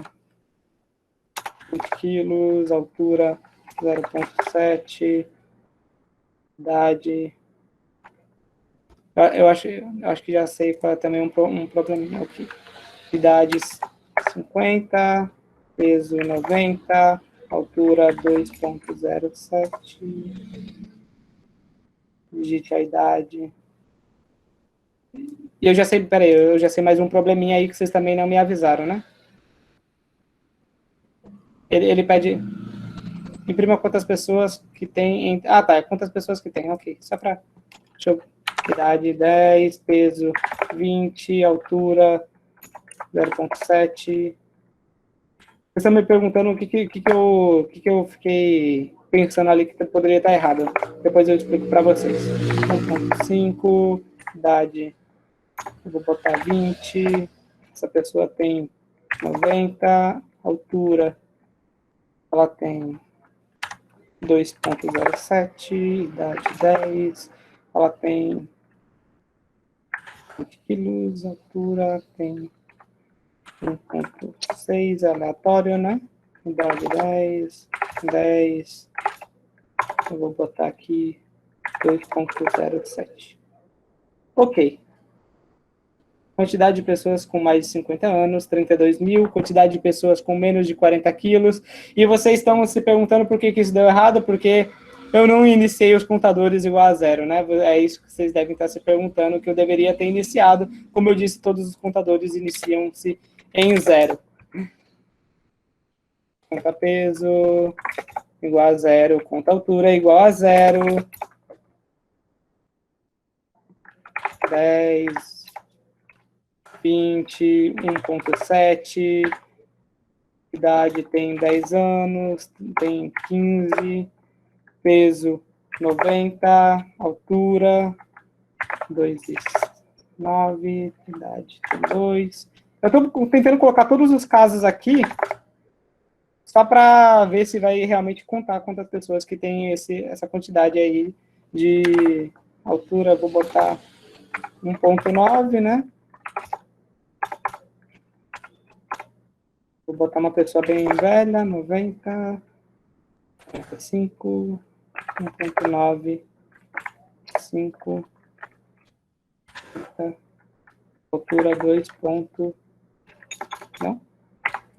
20 quilos, altura 0,7, idade... Eu acho que já sei qual é também um probleminha aqui. Idades 50, peso 90, altura 2,07. Digite a idade. E eu já sei, peraí, eu já sei mais um probleminha aí que vocês também não me avisaram, né? Ele pede... Imprima quantas pessoas que tem... tá, quantas pessoas que tem, ok. Só pra... Deixa eu... Idade 10, peso 20, altura 0,7. Vocês estão me perguntando o que eu fiquei pensando ali que poderia estar errado. Depois eu explico para vocês. 1,5, idade, eu vou botar 20. Essa pessoa tem 90, altura, ela tem 2,07, idade 10, ela tem 20 quilos, altura, tem 1,6, aleatório, né? Idade 10, eu vou botar aqui 2,07. Ok. Quantidade de pessoas com mais de 50 anos, 32 mil. Quantidade de pessoas com menos de 40 quilos. E vocês estão se perguntando por que isso deu errado, porque eu não iniciei os contadores igual a 0, né? É isso que vocês devem estar se perguntando, que eu deveria ter iniciado. Como eu disse, todos os contadores iniciam-se em 0. Conta peso igual a 0. Conta altura igual a 0. 10, 20, 1,7. Idade tem 10 anos, tem 15. Peso 90, altura 2,9, idade 2. Eu estou tentando colocar todos os casos aqui, só para ver se vai realmente contar quantas pessoas que tem essa quantidade aí de altura. Vou botar 1,9, né? botar uma pessoa bem velha, 90, 95, 1.9, 5, altura 2 ponto, não?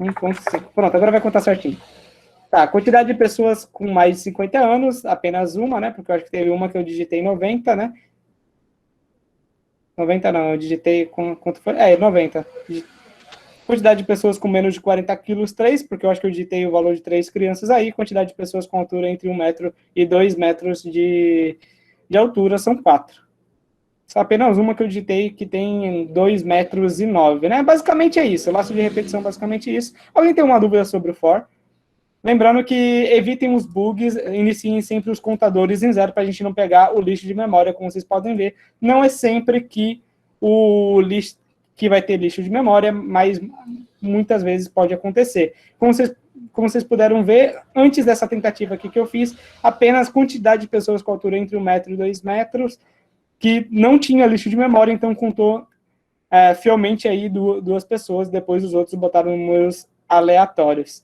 1.5. Pronto, agora vai contar certinho. Tá, quantidade de pessoas com mais de 50 anos, apenas uma, né? Porque eu acho que teve uma que eu digitei 90, né? 90 não, eu digitei, quanto foi? 90. Quantidade de pessoas com menos de 40 quilos, 3, porque eu acho que eu digitei o valor de 3 crianças aí. Quantidade de pessoas com altura entre 1 metro e 2 metros de altura, são 4. Só apenas uma que eu digitei que tem 2 metros e 9, né? Basicamente é isso, o laço de repetição basicamente isso. Alguém tem uma dúvida sobre o for? Lembrando que evitem os bugs, iniciem sempre os contadores em 0 para a gente não pegar o lixo de memória, como vocês podem ver. Não é sempre que o lixo que vai ter lixo de memória, mas muitas vezes pode acontecer. Como vocês puderam ver, antes dessa tentativa aqui que eu fiz, apenas quantidade de pessoas com altura entre 1 metro e 2 metros, que não tinha lixo de memória, então contou fielmente aí 2 pessoas, depois os outros botaram números aleatórios.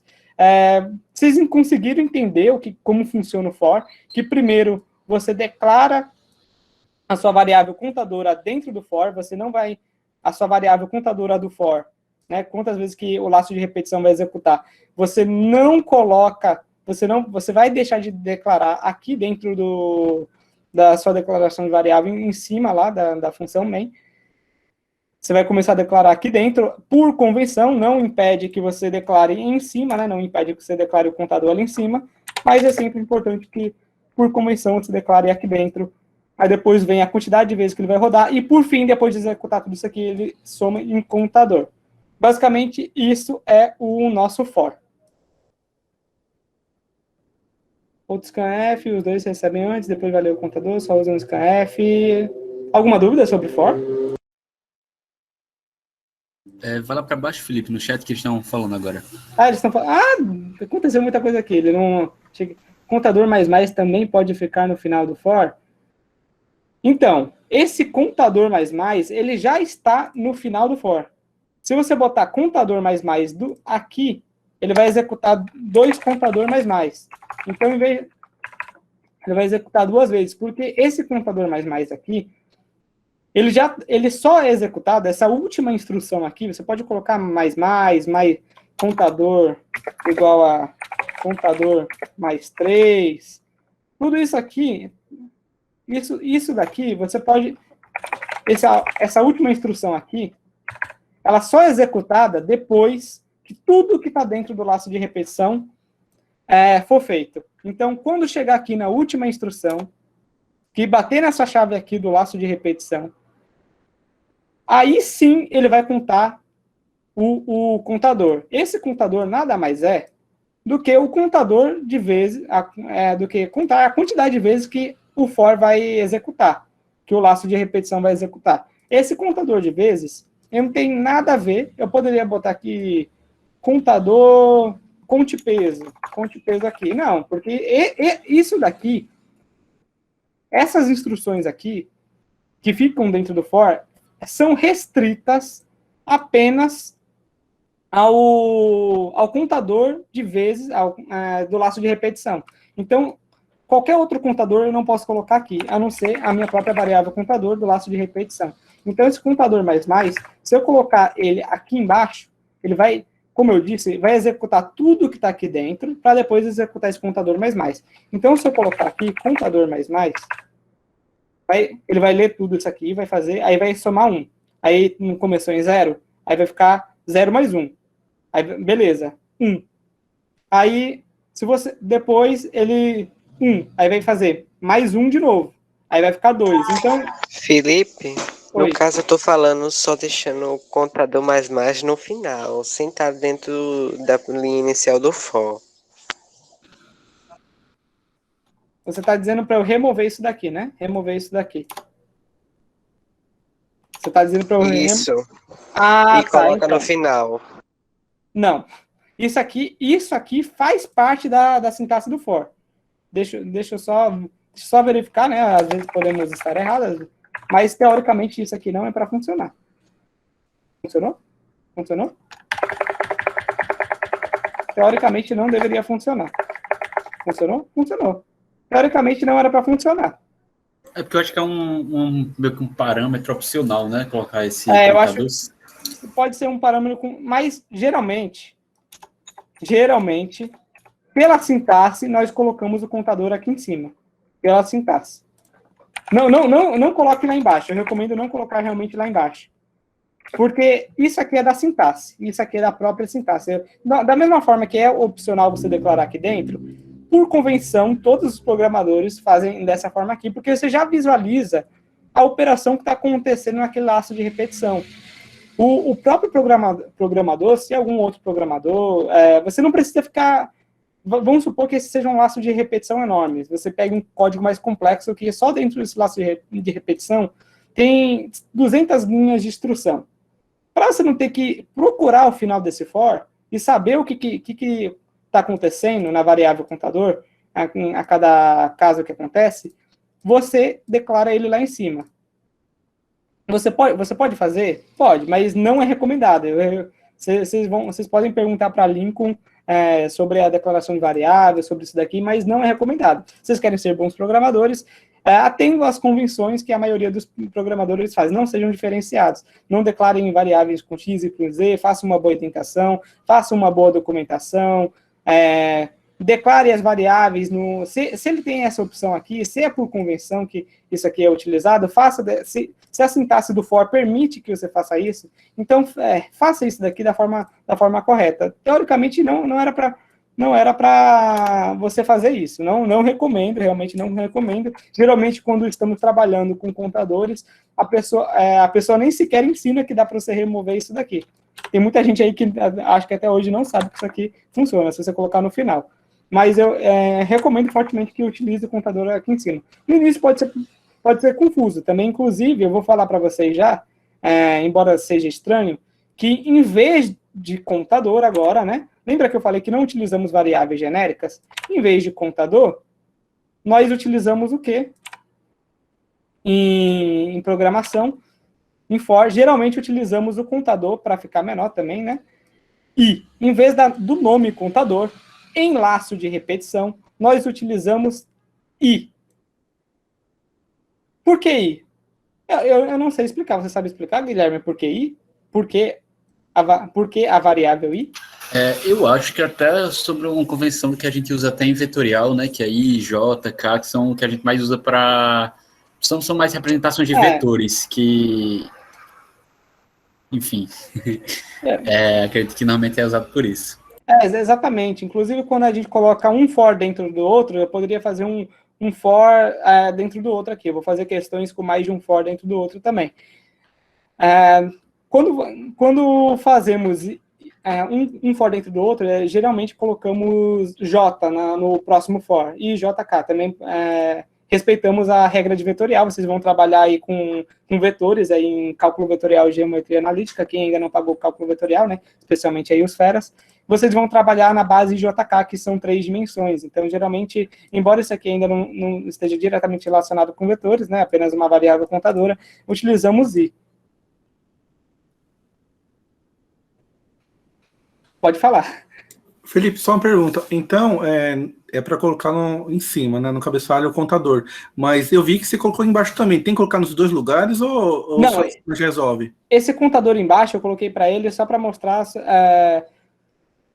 Vocês conseguiram entender como funciona o for? Que primeiro você declara a sua variável contadora dentro do for, você não vai... A sua variável contadora do for, né? Quantas vezes que o laço de repetição vai executar, você não coloca, você vai deixar de declarar aqui dentro da sua declaração de variável em cima lá da função main. Você vai começar a declarar aqui dentro, por convenção, não impede que você declare em cima, né? Não impede que você declare o contador ali em cima, mas é sempre importante que, por convenção, você declare aqui dentro. Aí depois vem a quantidade de vezes que ele vai rodar, e por fim, depois de executar tudo isso aqui, ele soma em contador. Basicamente, isso é o nosso for. Outro scanf, os dois recebem antes, depois vai ler o contador, só usam o scanf. Alguma dúvida sobre for? Vai lá para baixo, Felipe, no chat que eles estão falando agora. Eles estão falando... aconteceu muita coisa aqui. Ele não... Contador mais também pode ficar no final do for? Então, esse contador mais, ele já está no final do for. Se você botar contador mais aqui, ele vai executar 2 contador mais. Então, em vez... ele vai executar 2 vezes, porque esse contador mais aqui, ele só é executado, essa última instrução aqui, você pode colocar mais, contador igual a contador mais 3, tudo isso aqui, isso daqui, você pode, essa última instrução aqui, ela só é executada depois que tudo que está dentro do laço de repetição for feito. Então, quando chegar aqui na última instrução, que bater nessa chave aqui do laço de repetição, aí sim ele vai contar o contador. Esse contador nada mais é do que o contador de vezes, do que contar a quantidade de vezes que o for vai executar, que o laço de repetição vai executar. Esse contador de vezes, não tem nada a ver, eu poderia botar aqui contador, conte peso aqui. Não, porque isso daqui, essas instruções aqui, que ficam dentro do for, são restritas apenas ao contador de vezes, do laço de repetição. Então, qualquer outro contador eu não posso colocar aqui, a não ser a minha própria variável contador do laço de repetição. Então, esse contador mais, se eu colocar ele aqui embaixo, ele vai, como eu disse, vai executar tudo que está aqui dentro, para depois executar esse contador mais. Então, se eu colocar aqui contador mais, ele vai ler tudo isso aqui, vai fazer, aí vai somar 1. Aí não começou em 0, aí vai ficar 0 mais 1. Aí, beleza, 1. Aí, se você, depois ele, 1, aí vai fazer mais 1 de novo. Aí vai ficar 2. Então... Felipe, Oi. no caso eu tô falando só deixando o contador mais no final, sem estar dentro da linha inicial do for. Você está dizendo para eu remover isso daqui, né? Remover isso daqui. Você está dizendo para eu... Isso. Ah, e coloca então. no final. Não. Isso aqui faz parte da sintaxe do for. Deixa eu só verificar, né? Às vezes podemos estar errados, mas teoricamente isso aqui não é para funcionar. Funcionou? Funcionou? teoricamente não deveria funcionar. Funcionou? Funcionou. Teoricamente não era para funcionar. É porque eu acho que é meio que um parâmetro opcional, né? Colocar esse Eu acho que pode ser um parâmetro, mas geralmente, pela sintaxe, nós colocamos o contador aqui em cima. Pela sintaxe. Não coloque lá embaixo. Eu recomendo não colocar realmente lá embaixo. Porque isso aqui é da sintaxe. Isso aqui é da própria sintaxe. Da mesma forma que é opcional você declarar aqui dentro, por convenção, todos os programadores fazem dessa forma aqui, porque você já visualiza a operação que está acontecendo naquele laço de repetição. O próprio programador, se é algum outro programador, você não precisa ficar... Vamos supor que esse seja um laço de repetição enorme. Você pega um código mais complexo que só dentro desse laço de repetição tem 200 linhas de instrução. Para você não ter que procurar o final desse for e saber o que está acontecendo na variável contador, a cada caso que acontece, você declara ele lá em cima. Você pode fazer? Pode, mas não é recomendado. Vocês podem perguntar para Lincoln sobre a declaração de variáveis, sobre isso daqui, mas não é recomendado. Vocês querem ser bons programadores, atendo às convenções que a maioria dos programadores faz, não sejam diferenciados, não declarem variáveis com X e com Z, façam uma boa indentação, façam uma boa documentação, declare as variáveis, se ele tem essa opção aqui, se é por convenção que isso aqui é utilizado, se a sintaxe do for permite que você faça isso, então faça isso daqui da forma correta. Teoricamente não era para você fazer isso, não recomendo, realmente não recomendo. Geralmente quando estamos trabalhando com contadores, a pessoa nem sequer ensina que dá para você remover isso daqui. Tem muita gente aí que acho que até hoje não sabe que isso aqui funciona, se você colocar no final. Mas eu recomendo fortemente que utilize o contador aqui em cima. No início pode ser confuso também, inclusive, eu vou falar para vocês já, embora seja estranho, que em vez de contador agora, né? Lembra que eu falei que não utilizamos variáveis genéricas? Em vez de contador, nós utilizamos o quê? Em programação, em for, geralmente utilizamos o contador para ficar menor também, né? E, em vez do nome contador, em laço de repetição, nós utilizamos i. Por que i? Eu não sei explicar. Você sabe explicar, Guilherme, por que i? Por que a variável i? Eu acho que até sobre uma convenção que a gente usa até em vetorial, né, que é I, J, K, que são o que a gente mais usa para... São mais representações de vetores, que... Enfim. Acredito que normalmente é usado por isso. Exatamente. Inclusive, quando a gente coloca um for dentro do outro, eu poderia fazer um for dentro do outro aqui. Eu vou fazer questões com mais de um for dentro do outro também. Quando fazemos um for dentro do outro, geralmente colocamos J no próximo for, e JK também. Respeitamos a regra de vetorial, vocês vão trabalhar aí com vetores, aí em cálculo vetorial e geometria analítica, quem ainda não pagou cálculo vetorial, né, especialmente aí os feras, vocês vão trabalhar na base JK, que são 3 dimensões. Então, geralmente, embora isso aqui ainda não esteja diretamente relacionado com vetores, né, apenas uma variável contadora, utilizamos I. Pode falar. Felipe, só uma pergunta. Então, é para colocar em cima, né, no cabeçalho, o contador. Mas eu vi que você colocou embaixo também. Tem que colocar nos dois lugares ou não, só resolve? Esse contador embaixo, eu coloquei para ele só para mostrar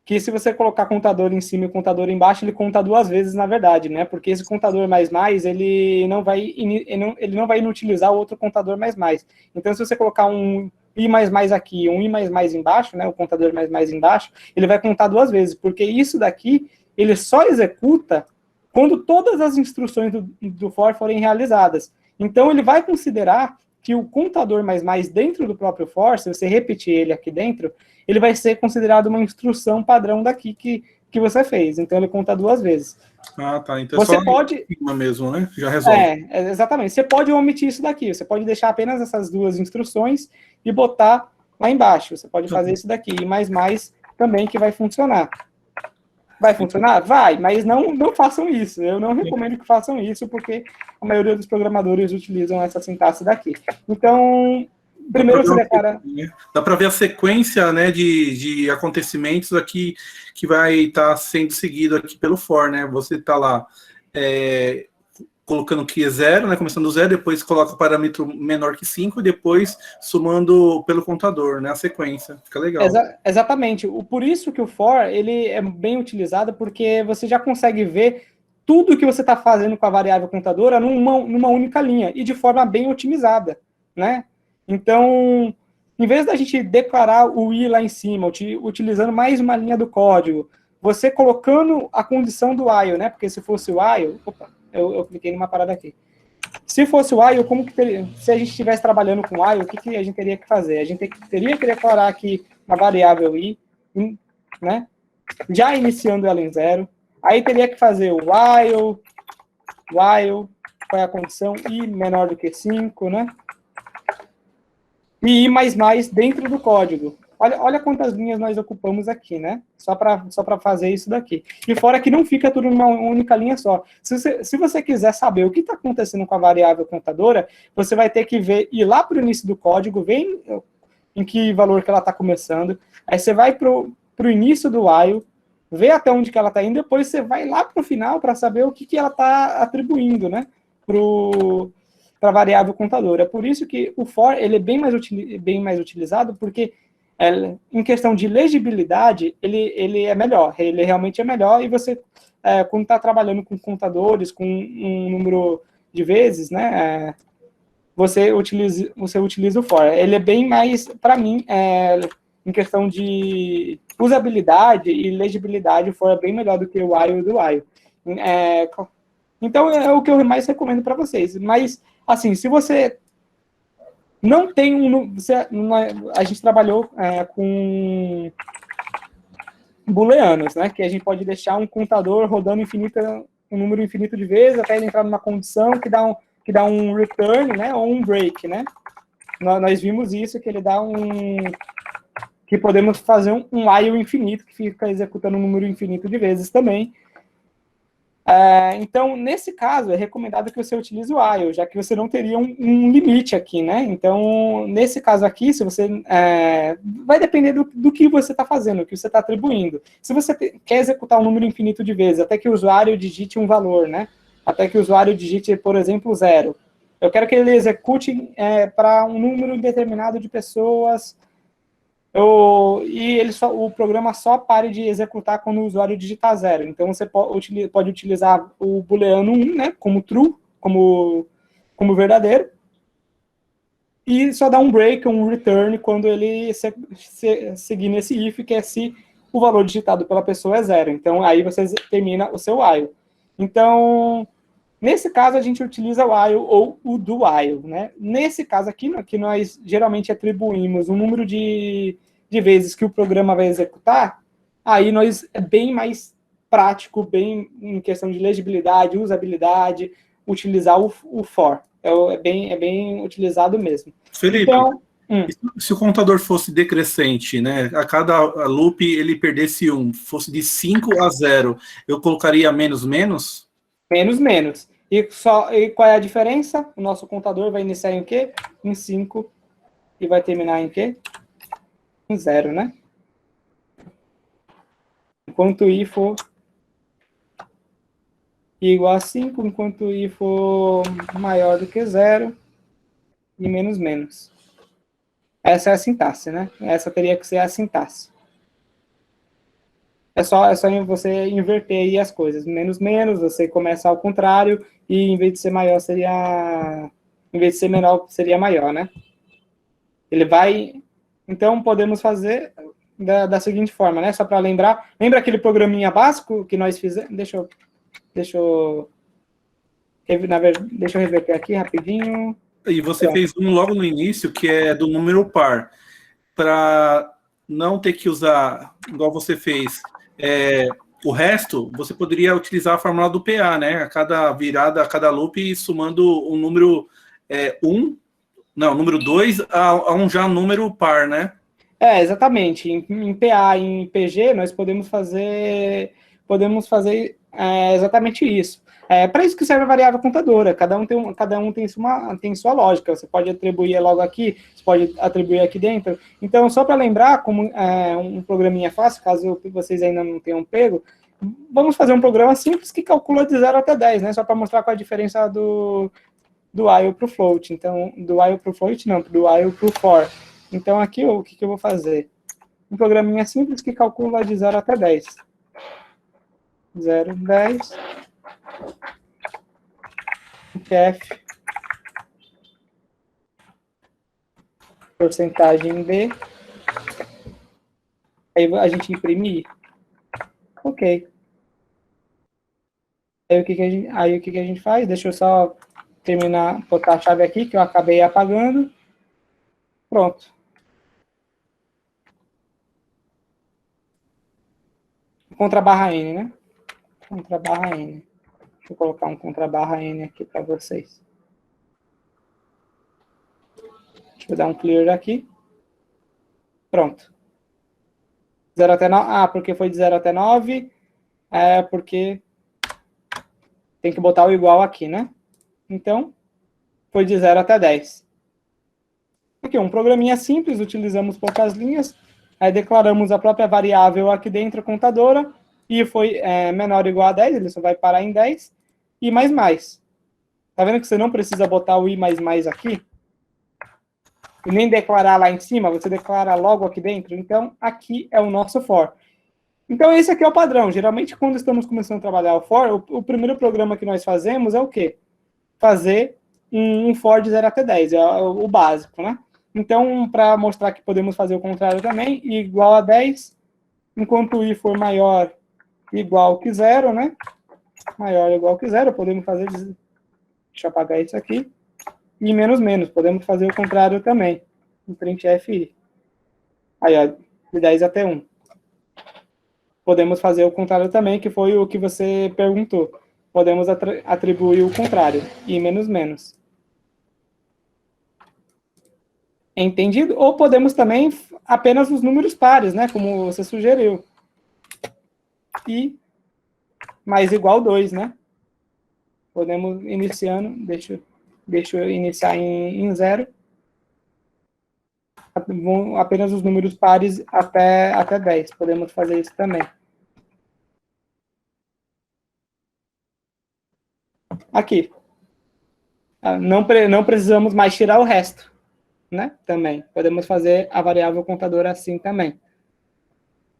que se você colocar contador em cima e contador embaixo, ele conta 2 vezes, na verdade, né? Porque esse contador mais, ele não vai inutilizar o outro contador mais. Então, se você colocar um i aqui, um i embaixo, né, o contador mais embaixo, ele vai contar 2 vezes, porque isso daqui, ele só executa quando todas as instruções do for forem realizadas. Então, ele vai considerar que o contador mais dentro do próprio for, se você repetir ele aqui dentro, ele vai ser considerado uma instrução padrão daqui que você fez. Então, ele conta 2 vezes. Ah, tá. Então você só pode mesmo, né? Já resolve. Exatamente. Você pode omitir isso daqui. Você pode deixar apenas essas 2 instruções e botar lá embaixo. Você pode fazer isso daqui. E mais também que vai funcionar. Vai funcionar? Vai, mas não façam isso. Eu não recomendo que façam isso, porque a maioria dos programadores utilizam essa sintaxe daqui. Então, Primeiro você declara... Dá para ver a sequência, né, de acontecimentos aqui que vai estar sendo seguido aqui pelo for, né? Você está lá colocando que é 0, né, começando do 0, depois coloca o parâmetro menor que 5 e depois somando pelo contador, né, a sequência. Fica legal. Exatamente. Por isso que o for, ele é bem utilizado, porque você já consegue ver tudo que você está fazendo com a variável contadora numa única linha e de forma bem otimizada, né? Então, em vez da gente declarar o i lá em cima, utilizando mais uma linha do código, você colocando a condição do while, né? Porque se fosse o while... Opa, eu cliquei numa parada aqui. Se fosse o while, como que teria, se a gente estivesse trabalhando com while, o que a gente teria que fazer? A gente teria que declarar aqui uma variável i, né? Já iniciando ela em 0. Aí teria que fazer o while, qual é a condição? I menor do que 5, né? E I++ dentro do código. Olha quantas linhas nós ocupamos aqui, né? Só para fazer isso daqui. E fora que não fica tudo numa única linha só. Se você quiser saber o que está acontecendo com a variável contadora, você vai ter que ir lá para o início do código, ver em que valor que ela está começando. Aí você vai para o início do while, ver até onde que ela está indo, depois você vai lá para o final para saber o que ela está atribuindo, né? Para a variável contadora. Por isso que o for ele é bem mais utilizado, porque em questão de legibilidade, ele é melhor, ele realmente é melhor, e você, quando está trabalhando com contadores, com um número de vezes, né, você utiliza o for. Ele é bem mais, para mim, em questão de usabilidade e legibilidade, o for é bem melhor do que o while do while. Então, é o que eu mais recomendo para vocês. Mas, assim, se você não tem a gente trabalhou com booleanos, né? Que a gente pode deixar um contador rodando um número infinito de vezes até ele entrar numa condição que dá um return, né? Ou um break, né? Nós vimos isso, que ele dá que podemos fazer um while infinito, que fica executando um número infinito de vezes também. Então, nesse caso, é recomendado que você utilize o while, já que você não teria um limite aqui, né? Então, nesse caso aqui, se você vai depender do que você está fazendo, o que você está atribuindo. Se você quer executar um número infinito de vezes, até que o usuário digite um valor, né? Até que o usuário digite, por exemplo, 0. Eu quero que ele execute para um número determinado de pessoas, e o programa só pare de executar quando o usuário digitar 0. Então, você pode utilizar o booleano 1, né, como true, como verdadeiro, e só dar um break, um return, quando ele seguir nesse if, que é se o valor digitado pela pessoa é 0. Então, aí você termina o seu while. Então, nesse caso, a gente utiliza o while ou o do while, né? Nesse caso aqui, que nós geralmente atribuímos um número de vezes que o programa vai executar, aí é bem mais prático, bem em questão de legibilidade, usabilidade, utilizar o for. É bem utilizado mesmo. Felipe, então, se o contador fosse decrescente, né? A cada loop ele perdesse 1, fosse de 5 a 0, eu colocaria menos? Menos. E qual é a diferença? O nosso contador vai iniciar em quê? Em 5. E vai terminar em quê? Em 0, né? Enquanto i for igual a 5, enquanto i for maior do que 0, e menos. Essa é a sintaxe, né? Essa teria que ser a sintaxe. É só você inverter aí as coisas. Menos, você começa ao contrário, e em vez de ser maior, em vez de ser menor, seria maior, né? Ele vai... Então, podemos fazer da seguinte forma, né? Só para lembrar. Lembra aquele programinha básico que nós fizemos? Deixa eu reverter aqui rapidinho. E você fez um logo no início, que é do número par. Para não ter que usar, igual você fez, o resto, você poderia utilizar a fórmula do PA, né? A cada virada, a cada loop, somando um número 2 a um já número par, né? Exatamente. Em PA e em PG, nós podemos fazer exatamente isso. É para isso que serve a variável contadora. Cada um tem sua lógica. Você pode atribuir logo aqui, você pode atribuir aqui dentro. Então, só para lembrar, como um programinha fácil, caso vocês ainda não tenham pego, vamos fazer um programa simples que calcula de 0 até 10, né? Só para mostrar qual é a diferença do while para o float. Então, do while para o float, não, do while para o for. Então, aqui, o que eu vou fazer? Um programinha simples que calcula de 0 até 10. 0, 10. F. Porcentagem B. Aí a gente imprimir. Ok. Aí o que a gente faz? Deixa eu só terminar, botar a chave aqui, que eu acabei apagando. Pronto. Contra barra N, né? Contra barra N. Deixa eu colocar um contra barra N aqui para vocês. Deixa eu dar um clear aqui. Pronto. 0 até 9. Ah, porque foi de 0 até 9. É porque tem que botar o igual aqui, né? Então, foi de 0 até 10. Aqui, um programinha simples, utilizamos poucas linhas. Aí declaramos a própria variável aqui dentro, contadora. E foi menor ou igual a 10, ele só vai parar em 10. E mais. Tá vendo que você não precisa botar o i mais aqui? E nem declarar lá em cima, você declara logo aqui dentro. Então, aqui é o nosso for. Então, esse aqui é o padrão. Geralmente, quando estamos começando a trabalhar o for, o primeiro programa que nós fazemos é o quê? Fazer um for de 0 até 10, é o básico, né? Então, para mostrar que podemos fazer o contrário também, igual a 10, enquanto o i for maior igual que 0, né? Maior ou igual que 0, podemos fazer... Deixa eu apagar isso aqui. E menos, podemos fazer o contrário também. Em printf. Aí, ó, de 10 até 1. Podemos fazer o contrário também, que foi o que você perguntou. Podemos atribuir o contrário. E menos. Entendido? Ou podemos também apenas os números pares, né? Como você sugeriu. E mais igual 2, né? Podemos iniciando, deixa eu iniciar em 0. Apenas os números pares até 10. Podemos fazer isso também. Aqui. Não precisamos mais tirar o resto, né? Também. Podemos fazer a variável contadora assim também.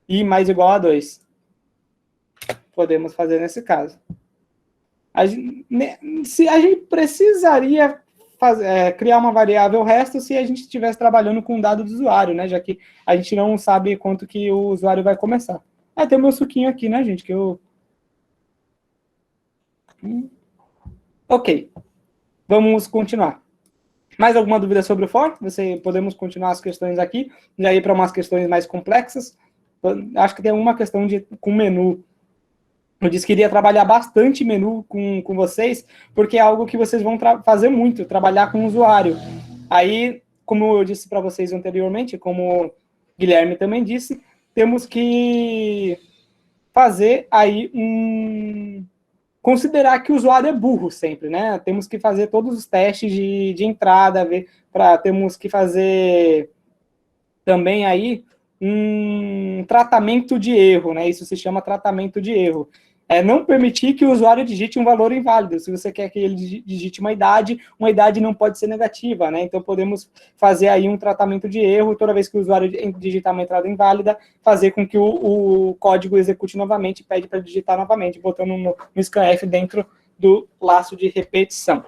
E mais igual a 2. Podemos fazer nesse caso. A gente precisaria criar uma variável resto se a gente estivesse trabalhando com dado do usuário, né? Já que a gente não sabe quanto que o usuário vai começar. Tem o meu suquinho aqui, né, gente? Que eu... Ok. Vamos continuar. Mais alguma dúvida sobre o for? Podemos continuar as questões aqui, já ir para umas questões mais complexas. Acho que tem uma questão com menu. Eu disse que iria trabalhar bastante menu com vocês, porque é algo que vocês vão fazer muito, trabalhar com o usuário. Aí, como eu disse para vocês anteriormente, como o Guilherme também disse, temos que fazer aí considerar que o usuário é burro sempre, né? Temos que fazer todos os testes de entrada, temos que fazer também aí um tratamento de erro, né? Isso se chama tratamento de erro. Não permitir que o usuário digite um valor inválido. Se você quer que ele digite uma idade não pode ser negativa, né? Então, podemos fazer aí um tratamento de erro, toda vez que o usuário digitar uma entrada inválida, fazer com que o código execute novamente, pede para digitar novamente, botando no scanf dentro do laço de repetição.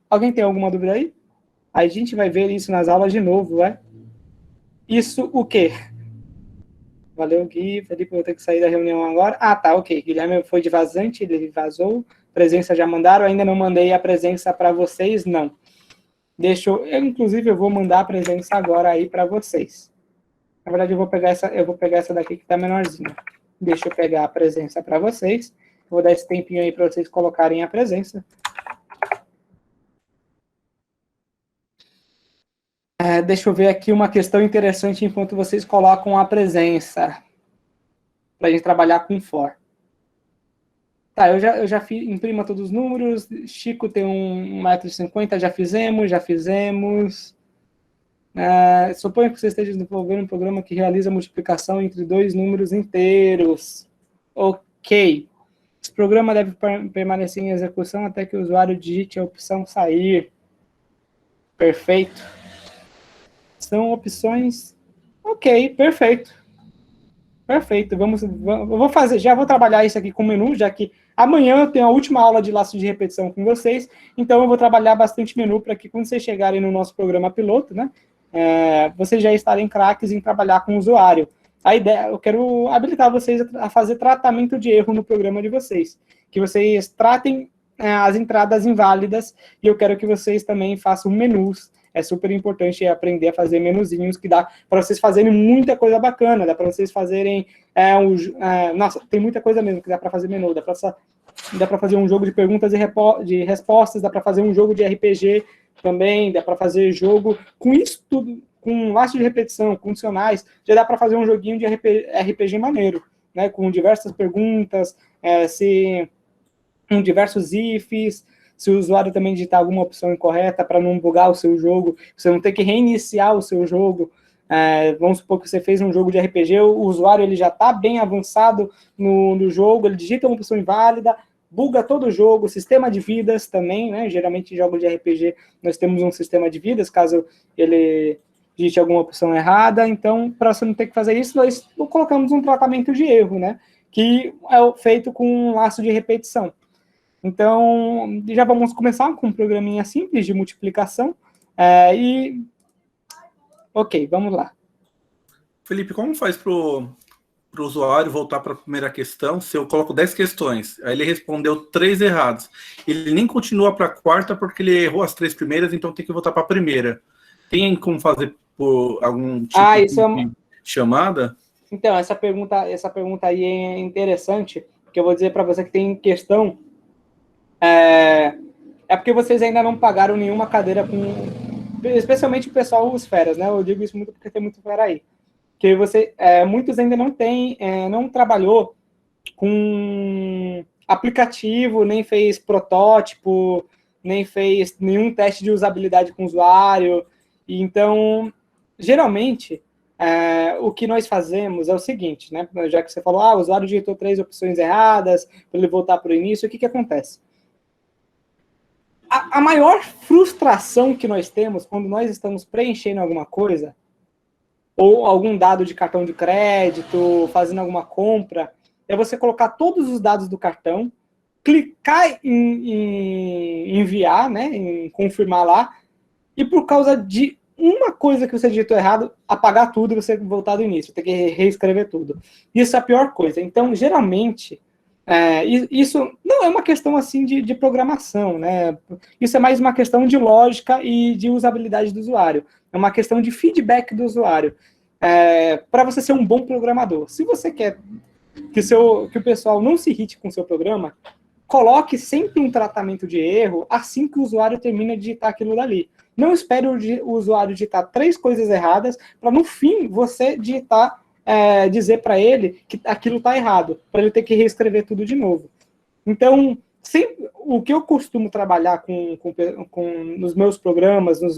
Alguém tem alguma dúvida aí? A gente vai ver isso nas aulas de novo, Isso o quê? Valeu, Gui. Felipe, vou ter que sair da reunião agora. Tá, ok. Guilherme foi de vazante, ele vazou. Presença já mandaram, ainda não mandei a presença para vocês, não. Inclusive, eu vou mandar a presença agora aí para vocês. Na verdade, eu vou pegar essa daqui que está menorzinha. Deixa eu pegar a presença para vocês. Vou dar esse tempinho aí para vocês colocarem a presença. Deixa eu ver aqui uma questão interessante enquanto vocês colocam a presença. Para a gente trabalhar com for. Tá, eu já imprima todos os números. Chico tem 1,50 m, já fizemos. Suponho que você esteja desenvolvendo um programa que realiza a multiplicação entre dois números inteiros. Ok. Esse programa deve permanecer em execução até que o usuário digite a opção sair. Perfeito. São opções... Ok, perfeito. Perfeito. Já vou trabalhar isso aqui com o menu, já que amanhã eu tenho a última aula de laço de repetição com vocês, então eu vou trabalhar bastante menu para que quando vocês chegarem no nosso programa piloto, né, vocês já estarem craques em trabalhar com o usuário. A ideia, eu quero habilitar vocês a fazer tratamento de erro no programa de vocês, que vocês tratem as entradas inválidas, e eu quero que vocês também façam menus. É super importante aprender a fazer menuzinhos, que dá para vocês fazerem muita coisa bacana, dá para vocês fazerem... nossa, tem muita coisa mesmo que dá para fazer menu, dá para fazer um jogo de perguntas e de respostas, dá para fazer um jogo de RPG também, dá para fazer jogo com isso tudo, com laço de repetição, condicionais, já dá para fazer um joguinho de RPG maneiro, né, com diversas perguntas, com diversos ifs, se o usuário também digitar alguma opção incorreta para não bugar o seu jogo, você não ter que reiniciar o seu jogo. Vamos supor que você fez um jogo de RPG, o usuário ele já está bem avançado no jogo, ele digita uma opção inválida, buga todo o jogo, sistema de vidas também, né? Geralmente em jogos de RPG nós temos um sistema de vidas, caso ele digite alguma opção errada. Então, para você não ter que fazer isso, nós colocamos um tratamento de erro, né? Que é feito com um laço de repetição. Então, já vamos começar com um programinha simples de multiplicação. Ok, vamos lá. Felipe, como faz para o usuário voltar para a primeira questão se eu coloco 10 questões? Aí ele respondeu 3 errados. Ele nem continua para a quarta porque ele errou as 3 primeiras, então tem que voltar para a primeira. Tem como fazer por algum tipo de chamada? Então, essa pergunta aí é interessante, porque eu vou dizer para você que tem questão... porque vocês ainda não pagaram nenhuma cadeira especialmente o pessoal, os feras, né? Eu digo isso muito porque tem muito fera aí. Que muitos ainda não trabalhou com aplicativo, nem fez protótipo, nem fez nenhum teste de usabilidade com o usuário. E então, geralmente, o que nós fazemos é o seguinte, né? Já que você falou, o usuário digitou 3 opções erradas, para ele voltar para o início, o que acontece? A maior frustração que nós temos quando nós estamos preenchendo alguma coisa, ou algum dado de cartão de crédito, fazendo alguma compra, é você colocar todos os dados do cartão, clicar em enviar, né, em confirmar lá, e por causa de uma coisa que você digitou errado, apagar tudo e você voltar do início, ter que reescrever tudo. Isso é a pior coisa. Então, geralmente... isso não é uma questão assim de programação, né? Isso é mais uma questão de lógica e de usabilidade do usuário. É uma questão de feedback do usuário. Para você ser um bom programador. Se você quer que o pessoal não se irrite com o seu programa, coloque sempre um tratamento de erro assim que o usuário termina de digitar aquilo dali. Não espere o usuário digitar 3 coisas erradas para no fim você digitar dizer para ele que aquilo está errado, para ele ter que reescrever tudo de novo. Então, sempre, o que eu costumo trabalhar nos meus programas, nos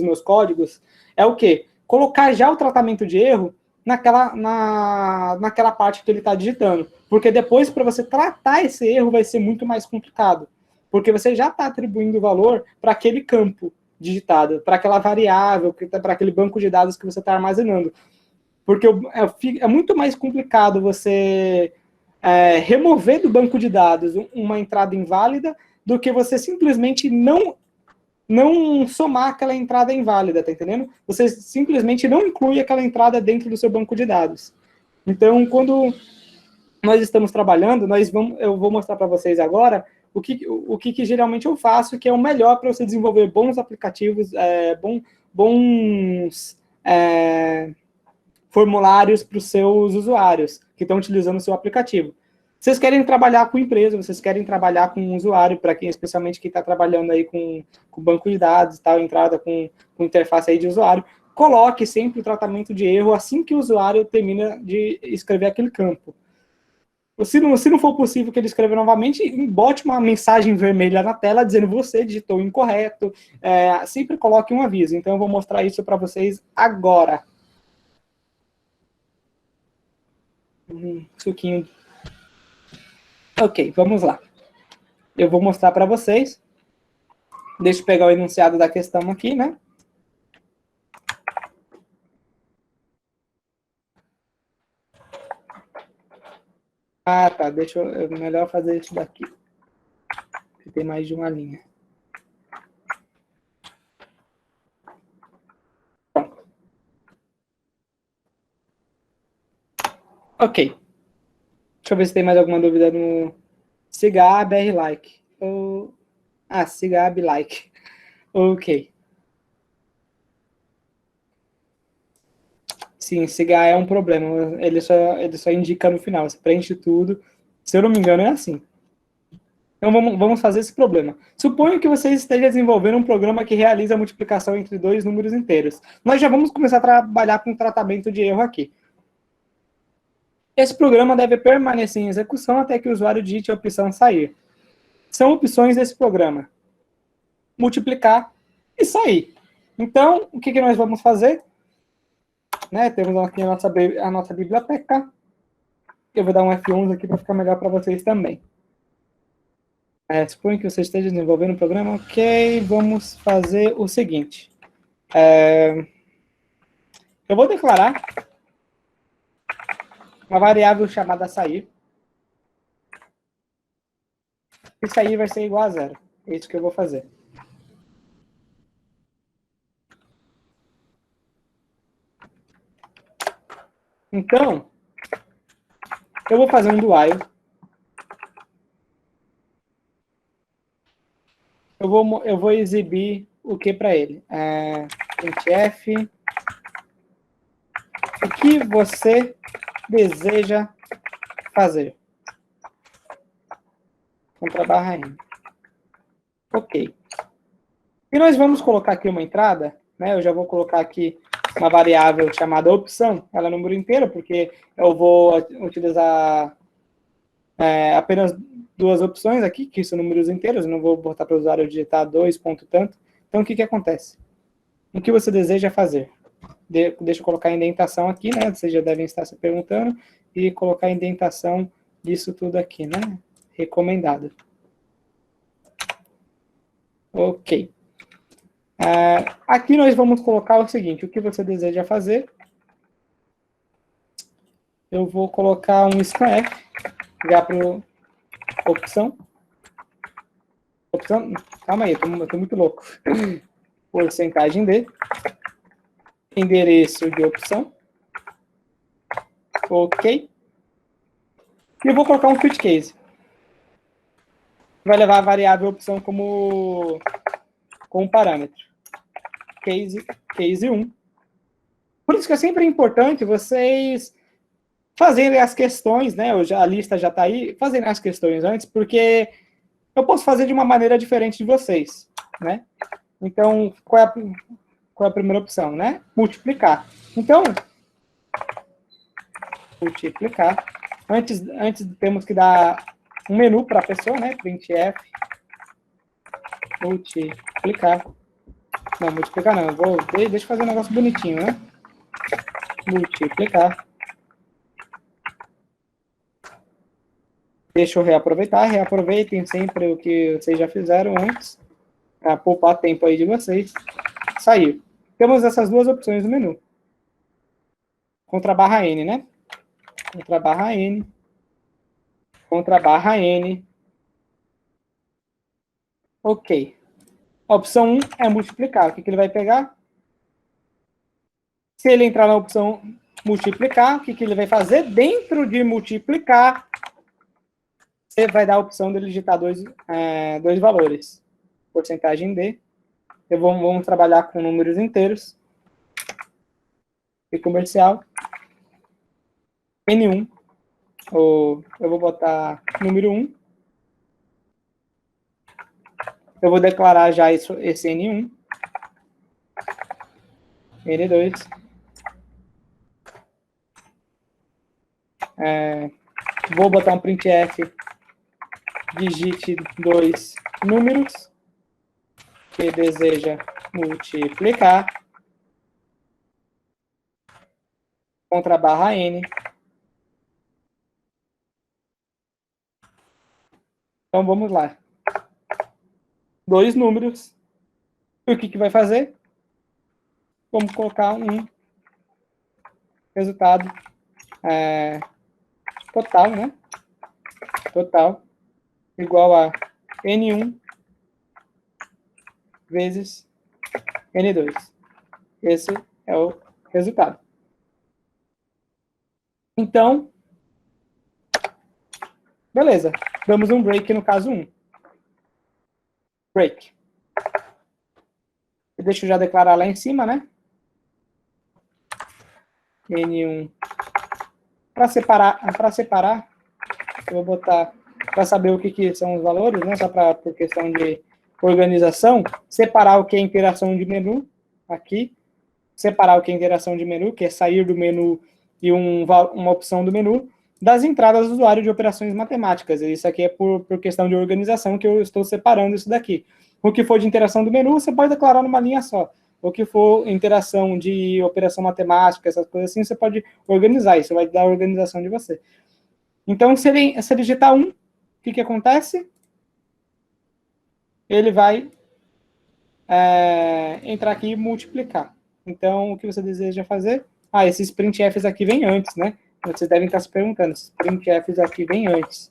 meus códigos, é o quê? Colocar já o tratamento de erro naquela parte que ele está digitando. Porque depois, para você tratar esse erro, vai ser muito mais complicado. Porque você já está atribuindo valor para aquele campo digitado, para aquela variável, para aquele banco de dados que você está armazenando. Porque é muito mais complicado você remover do banco de dados uma entrada inválida do que você simplesmente não somar aquela entrada inválida, tá entendendo? Você simplesmente não inclui aquela entrada dentro do seu banco de dados. Então, quando nós estamos trabalhando, eu vou mostrar para vocês agora o que geralmente eu faço, que é o melhor para você desenvolver bons aplicativos, bons formulários para os seus usuários que estão utilizando o seu aplicativo. Vocês querem trabalhar com empresa, vocês querem trabalhar com usuário, para quem, especialmente quem está trabalhando aí com banco de dados e tal, entrada com interface aí de usuário, coloque sempre o tratamento de erro assim que o usuário termina de escrever aquele campo. Se não for possível que ele escreva novamente, bote uma mensagem vermelha na tela dizendo você digitou incorreto. Sempre coloque um aviso. Então, eu vou mostrar isso para vocês agora. Suquinho. Ok, vamos lá. Eu vou mostrar para vocês. Deixa eu pegar o enunciado da questão aqui, né? Ah, tá. Melhor fazer isso daqui. Que tem mais de uma linha. Pronto. Ok. Deixa eu ver se tem mais alguma dúvida no siga BR like. Siga like. Ok. Sim, siga é um problema. Ele só indica no final. Você preenche tudo. Se eu não me engano, é assim. Então, vamos fazer esse problema. Suponho que você esteja desenvolvendo um programa que realiza a multiplicação entre dois números inteiros. Nós já vamos começar a trabalhar com tratamento de erro aqui. Esse programa deve permanecer em execução até que o usuário digite a opção sair. São opções desse programa: multiplicar e sair. Então, o que nós vamos fazer? Temos aqui a nossa biblioteca. Eu vou dar um F11 aqui para ficar melhor para vocês também. Suponho que você esteja desenvolvendo um programa. Ok, vamos fazer o seguinte. Eu vou declarar uma variável chamada sair. E sair vai ser igual a 0. É isso que eu vou fazer. Então, eu vou fazer um do while. Eu vou exibir o que para ele? Printf. O que você deseja fazer? Contra barra N. Ok. E nós vamos colocar aqui uma entrada, né? Eu já vou colocar aqui uma variável chamada opção. Ela é número inteiro, porque eu vou utilizar apenas duas opções aqui, que são números inteiros. Eu não vou botar para o usuário digitar 2 ponto tanto. Então, o que acontece? O que você deseja fazer? Deixa eu colocar a indentação aqui, né? Vocês já devem estar se perguntando. E colocar a indentação disso tudo aqui, né? Recomendado. Ok. Aqui nós vamos colocar o seguinte: o que você deseja fazer? Eu vou colocar um scanf, já para opção. Calma aí, eu tô muito louco. Porcentagem de. Endereço de opção. Ok. E eu vou colocar um switch case. Vai levar a variável opção como parâmetro. Case 1. Por isso que é sempre importante vocês fazerem as questões, né? A lista já está aí, fazerem as questões antes, porque eu posso fazer de uma maneira diferente de vocês, né? Então, qual é a primeira opção, né? Multiplicar. Então, multiplicar. Antes temos que dar um menu para a pessoa, né? Printf. Multiplicar. Não, multiplicar não. Deixa eu fazer um negócio bonitinho, né? Multiplicar. Deixa eu reaproveitar. Reaproveitem sempre o que vocês já fizeram antes, para poupar tempo aí de vocês. Saiu. Temos essas duas opções no menu. Contra barra N, né? Contra barra N. Contra barra N. Ok. A opção 1 é multiplicar. O que ele vai pegar? Se ele entrar na opção multiplicar, o que ele vai fazer? Dentro de multiplicar, você vai dar a opção de digitar dois valores. Porcentagem D. Vamos trabalhar com números inteiros. E comercial. N1. Eu vou botar número 1. Eu vou declarar já esse N1. N2. Vou botar um printf, digite 2 números que deseja multiplicar contra a barra n. Então, vamos lá. 2 números. E o que vai fazer? Vamos colocar um resultado total, né? Total igual a N1 vezes N2. Esse é o resultado. Então, beleza. Damos um break no caso 1. Break. Deixa eu já declarar lá em cima, né? N1. Para separar, eu vou botar, para saber o que são os valores, né? Só por questão de organização, separar o que é interação de menu, aqui. Separar o que é interação de menu, que é sair do menu e uma opção do menu, das entradas do usuário de operações matemáticas. Isso aqui é por questão de organização que eu estou separando isso daqui. O que for de interação do menu, você pode declarar numa linha só. O que for interação de operação matemática, essas coisas assim, você pode organizar. Isso vai dar a organização de você. Então, se ele digitar 1, o que acontece? Ele vai entrar aqui e multiplicar. Então, o que você deseja fazer? Esses printfs aqui vêm antes, né? Vocês devem estar se perguntando, esses printfs aqui vêm antes.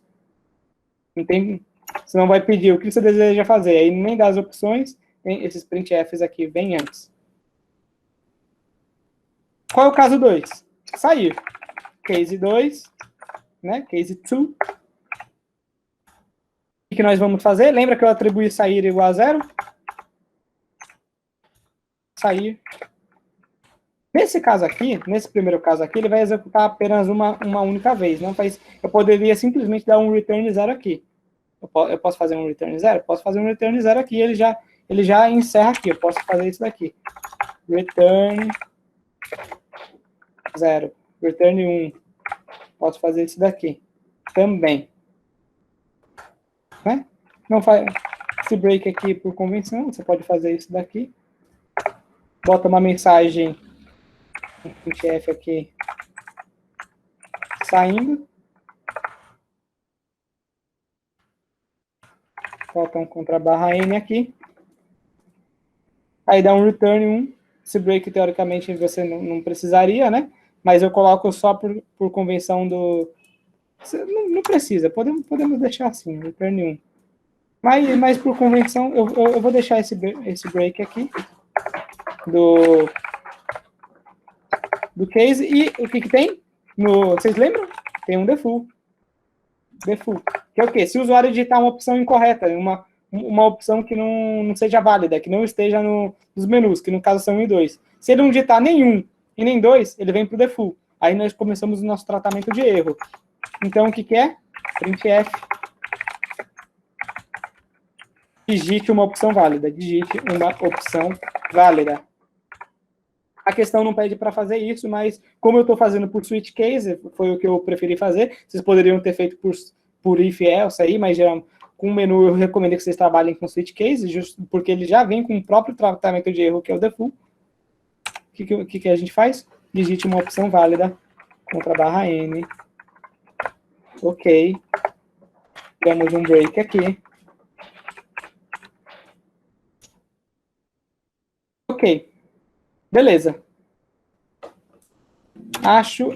Entende? Você não vai pedir o que você deseja fazer. Aí, nem das opções, esses printfs aqui vêm antes. Qual é o caso 2? Sair. Case 2, né? Case 2. O que nós vamos fazer? Lembra que eu atribuí sair igual a 0? Sair. Nesse caso aqui, nesse primeiro caso aqui, ele vai executar apenas uma única vez. Não faz, eu poderia simplesmente dar um return 0 aqui. Eu posso fazer um return 0? Posso fazer um return 0 aqui, ele já encerra aqui. Eu posso fazer isso daqui. Return 0. Return 1. Posso fazer isso daqui. Também. Né? Não faz esse break aqui por convenção, você pode fazer isso daqui. Bota uma mensagem printf aqui saindo. Bota um contra barra n aqui. Aí dá um return 1. Esse break, teoricamente, você não precisaria, né? Mas eu coloco só por convenção do... Não precisa, podemos deixar assim, return 1. Mas por convenção, eu vou deixar esse break aqui do case. E o que tem? Vocês lembram? Tem um default. Default. Que é o quê? Se o usuário digitar uma opção incorreta, uma opção que não seja válida, que não esteja nos menus, que no caso são 1 e 2. Se ele não digitar nenhum e nem 2, ele vem para o default. Aí nós começamos o nosso tratamento de erro. Então, o que é? Printf. Digite uma opção válida. Digite uma opção válida. A questão não pede para fazer isso, mas como eu estou fazendo por switch case, foi o que eu preferi fazer. Vocês poderiam ter feito por if else aí, mas com o menu eu recomendo que vocês trabalhem com switch case, justo porque ele já vem com o próprio tratamento de erro, que é o default. O que a gente faz? Digite uma opção válida contra barra n. Ok. Damos um break aqui. Ok. Beleza. Acho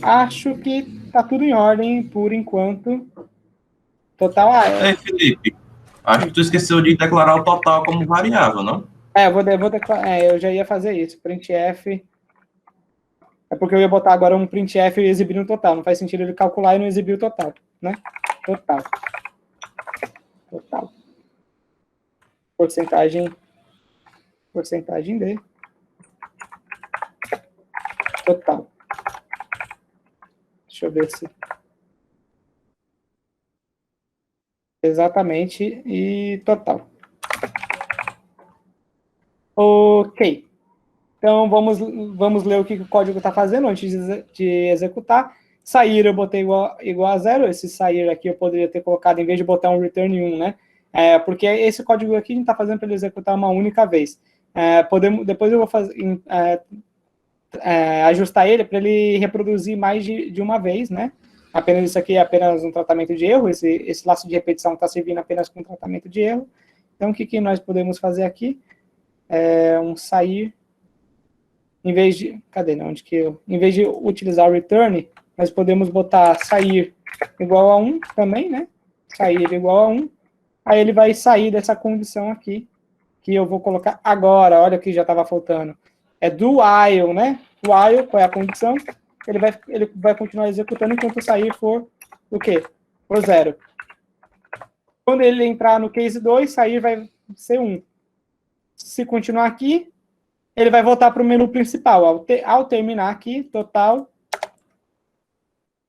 que tá tudo em ordem por enquanto. Total Ei, Felipe, acho que tu esqueceu de declarar o total como variável, não? Eu vou declarar. Eu já ia fazer isso. Printf. É porque eu ia botar agora um printf e exibir no total. Não faz sentido ele calcular e não exibir o total, né? Total. Porcentagem de total. Deixa eu ver se... Exatamente, e total. Ok. Então, vamos ler o que o código está fazendo antes de executar. Sair eu botei igual a 0, esse sair aqui eu poderia ter colocado, em vez de botar um return 1, né? Porque esse código aqui a gente está fazendo para ele executar uma única vez. Depois eu vou ajustar ele para ele reproduzir mais de uma vez, né? Apenas isso aqui é apenas um tratamento de erro, esse laço de repetição está servindo apenas com tratamento de erro. Então, o que nós podemos fazer aqui? Um sair, em vez de... Cadê? Né? Em vez de utilizar o return, nós podemos botar sair igual a 1 também, né? Sair igual a 1. Aí ele vai sair dessa condição aqui, que eu vou colocar agora. Olha que já estava faltando. É do while, né? While, qual é a condição? Ele vai continuar executando enquanto sair for o quê? For 0. Quando ele entrar no case 2, sair vai ser 1. Se continuar aqui, ele vai voltar para o menu principal. Ao terminar aqui, total,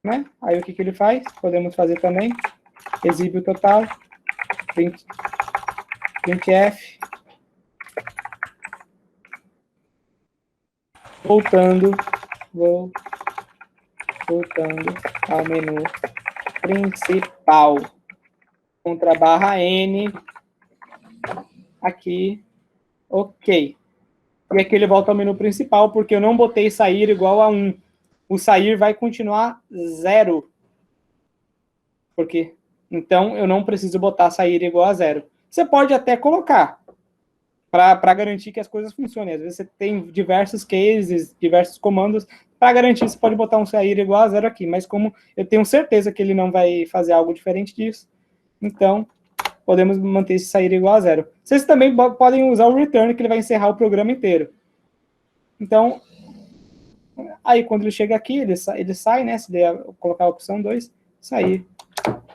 né? Aí o que ele faz? Podemos fazer também. Exibe o total. Printf. Voltando ao menu principal. Contra barra N. Aqui. Ok. E aqui ele volta ao menu principal, porque eu não botei sair igual a 1. O sair vai continuar 0. Por quê? Então, eu não preciso botar sair igual a 0. Você pode até colocar, para garantir que as coisas funcionem. Às vezes você tem diversos cases, diversos comandos. Para garantir, você pode botar um sair igual a 0 aqui. Mas como eu tenho certeza que ele não vai fazer algo diferente disso, então podemos manter esse sair igual a 0. Vocês também podem usar o return, que ele vai encerrar o programa inteiro. Então, aí quando ele chega aqui, ele sai, né? Se colocar a opção 2, sair.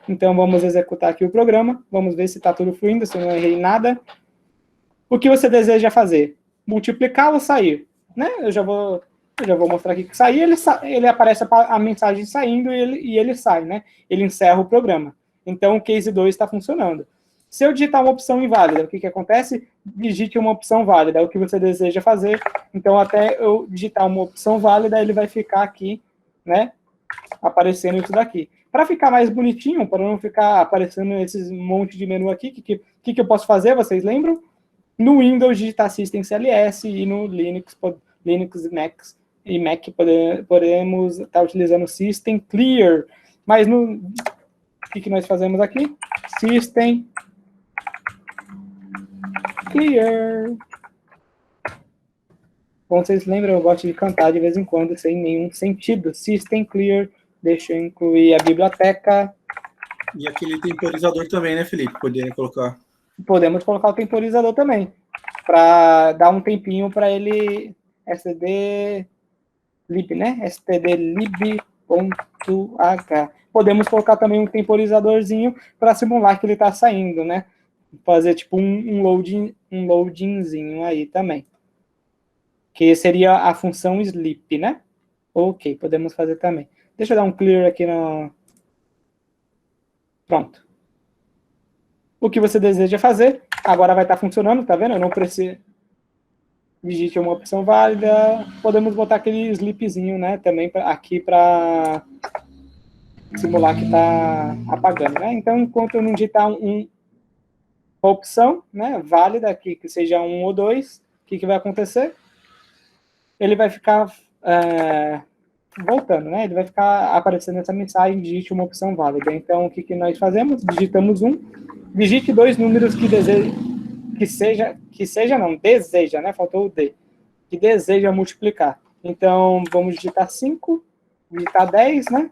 Então, vamos executar aqui o programa. Vamos ver se está tudo fluindo, se eu não errei nada. O que você deseja fazer? Multiplicar ou sair? Né? Eu já vou mostrar aqui que sair, ele aparece a mensagem saindo e ele sai, né? Ele encerra o programa. Então, o case 2 está funcionando. Se eu digitar uma opção inválida, o que acontece? Digite uma opção válida, é o que você deseja fazer. Então, até eu digitar uma opção válida, ele vai ficar aqui, né? Aparecendo isso daqui. Para ficar mais bonitinho, para não ficar aparecendo esses monte de menu aqui, o que eu posso fazer, vocês lembram? No Windows, digitar System CLS, e no Linux e Mac podemos estar utilizando System Clear. Mas o que nós fazemos aqui? System Clear. Bom, vocês lembram, eu gosto de cantar de vez em quando, sem nenhum sentido. System Clear, deixa eu incluir a biblioteca. E aquele temporizador também, né, Felipe? Poderia colocar. Podemos colocar o temporizador também, para dar um tempinho para ele stdlib, né? stdlib.h. Podemos colocar também um temporizadorzinho para simular que ele está saindo, né? Fazer tipo um loadingzinho aí também. Que seria a função sleep, né? Ok, podemos fazer também. Deixa eu dar um clear aqui no... Pronto. O que você deseja fazer, agora vai estar funcionando, tá vendo? Eu não preciso... Digite uma opção válida. Podemos botar aquele sleepzinho, né? Também aqui para simular que está apagando, né? Então, enquanto eu não digitar uma opção, né, válida aqui, que seja 1 ou 2, o que vai acontecer? Ele vai ficar voltando, né? Ele vai ficar aparecendo essa mensagem, digite uma opção válida. Então, o que nós fazemos? Digitamos 1, digite 2 números que deseja, deseja, né? Faltou o D. Que deseja multiplicar. Então, vamos digitar 5, digitar 10, né?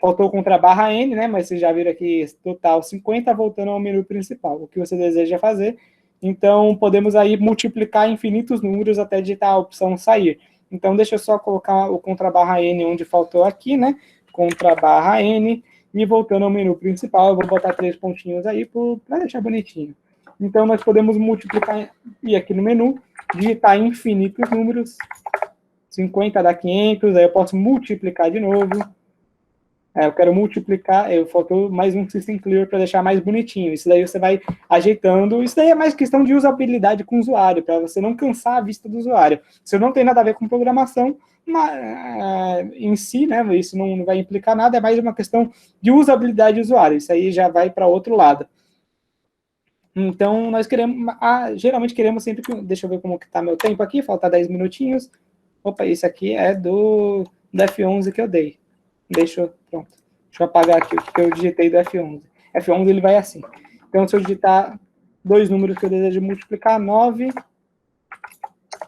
Faltou contra a barra N, né? Mas vocês já viram aqui, total 50, voltando ao menu principal. O que você deseja fazer? Então, podemos aí multiplicar infinitos números até digitar a opção sair. Então, deixa eu só colocar o contra a barra N onde faltou aqui, né? Contra a barra N. E voltando ao menu principal, eu vou botar 3 pontinhos aí para deixar bonitinho. Então, nós podemos multiplicar, e aqui no menu, digitar infinitos números. 50 dá 500, aí eu posso multiplicar de novo. Eu quero multiplicar, faltou mais um System Clear para deixar mais bonitinho. Isso daí você vai ajeitando. Isso daí é mais questão de usabilidade com o usuário, para você não cansar a vista do usuário. Isso não tem nada a ver com programação em si, né? Isso não vai implicar nada, é mais uma questão de usabilidade do usuário. Isso aí já vai para outro lado. Então, nós geralmente queremos sempre... Deixa eu ver como que está meu tempo aqui, falta 10 minutinhos. Opa, isso aqui é do F11 que eu dei. Pronto. Deixa eu apagar aqui o que eu digitei do F11. F11 ele vai assim. Então, se eu digitar dois números que eu desejo multiplicar, 9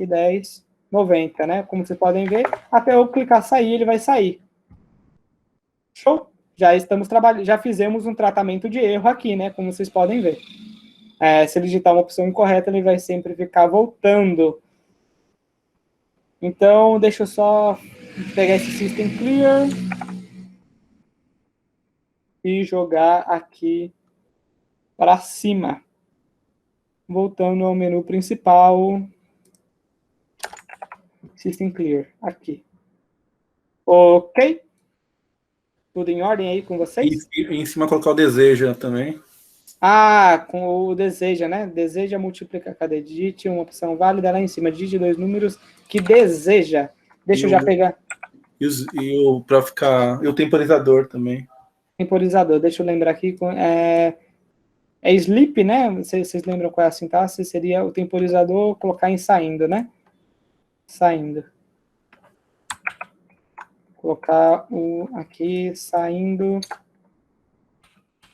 e 10, 90, né? Como vocês podem ver, até eu clicar sair, ele vai sair. Show? Já fizemos um tratamento de erro aqui, né? Como vocês podem ver. Se ele digitar uma opção incorreta, ele vai sempre ficar voltando. Então, deixa eu só pegar esse System Clear e jogar aqui para cima. Voltando ao menu principal. System Clear, aqui. Ok? Tudo em ordem aí com vocês? E em cima colocar o deseja também. Com o deseja, né? Deseja multiplicar. Cadê? Digite uma opção válida lá em cima. Digite dois números que deseja. Deixa eu já pegar. Para ficar... E o temporizador também. Temporizador. Deixa eu lembrar aqui. É sleep, né? Vocês lembram qual é a sintaxe? Seria o temporizador colocar em saindo, né? Saindo. Colocar aqui, saindo.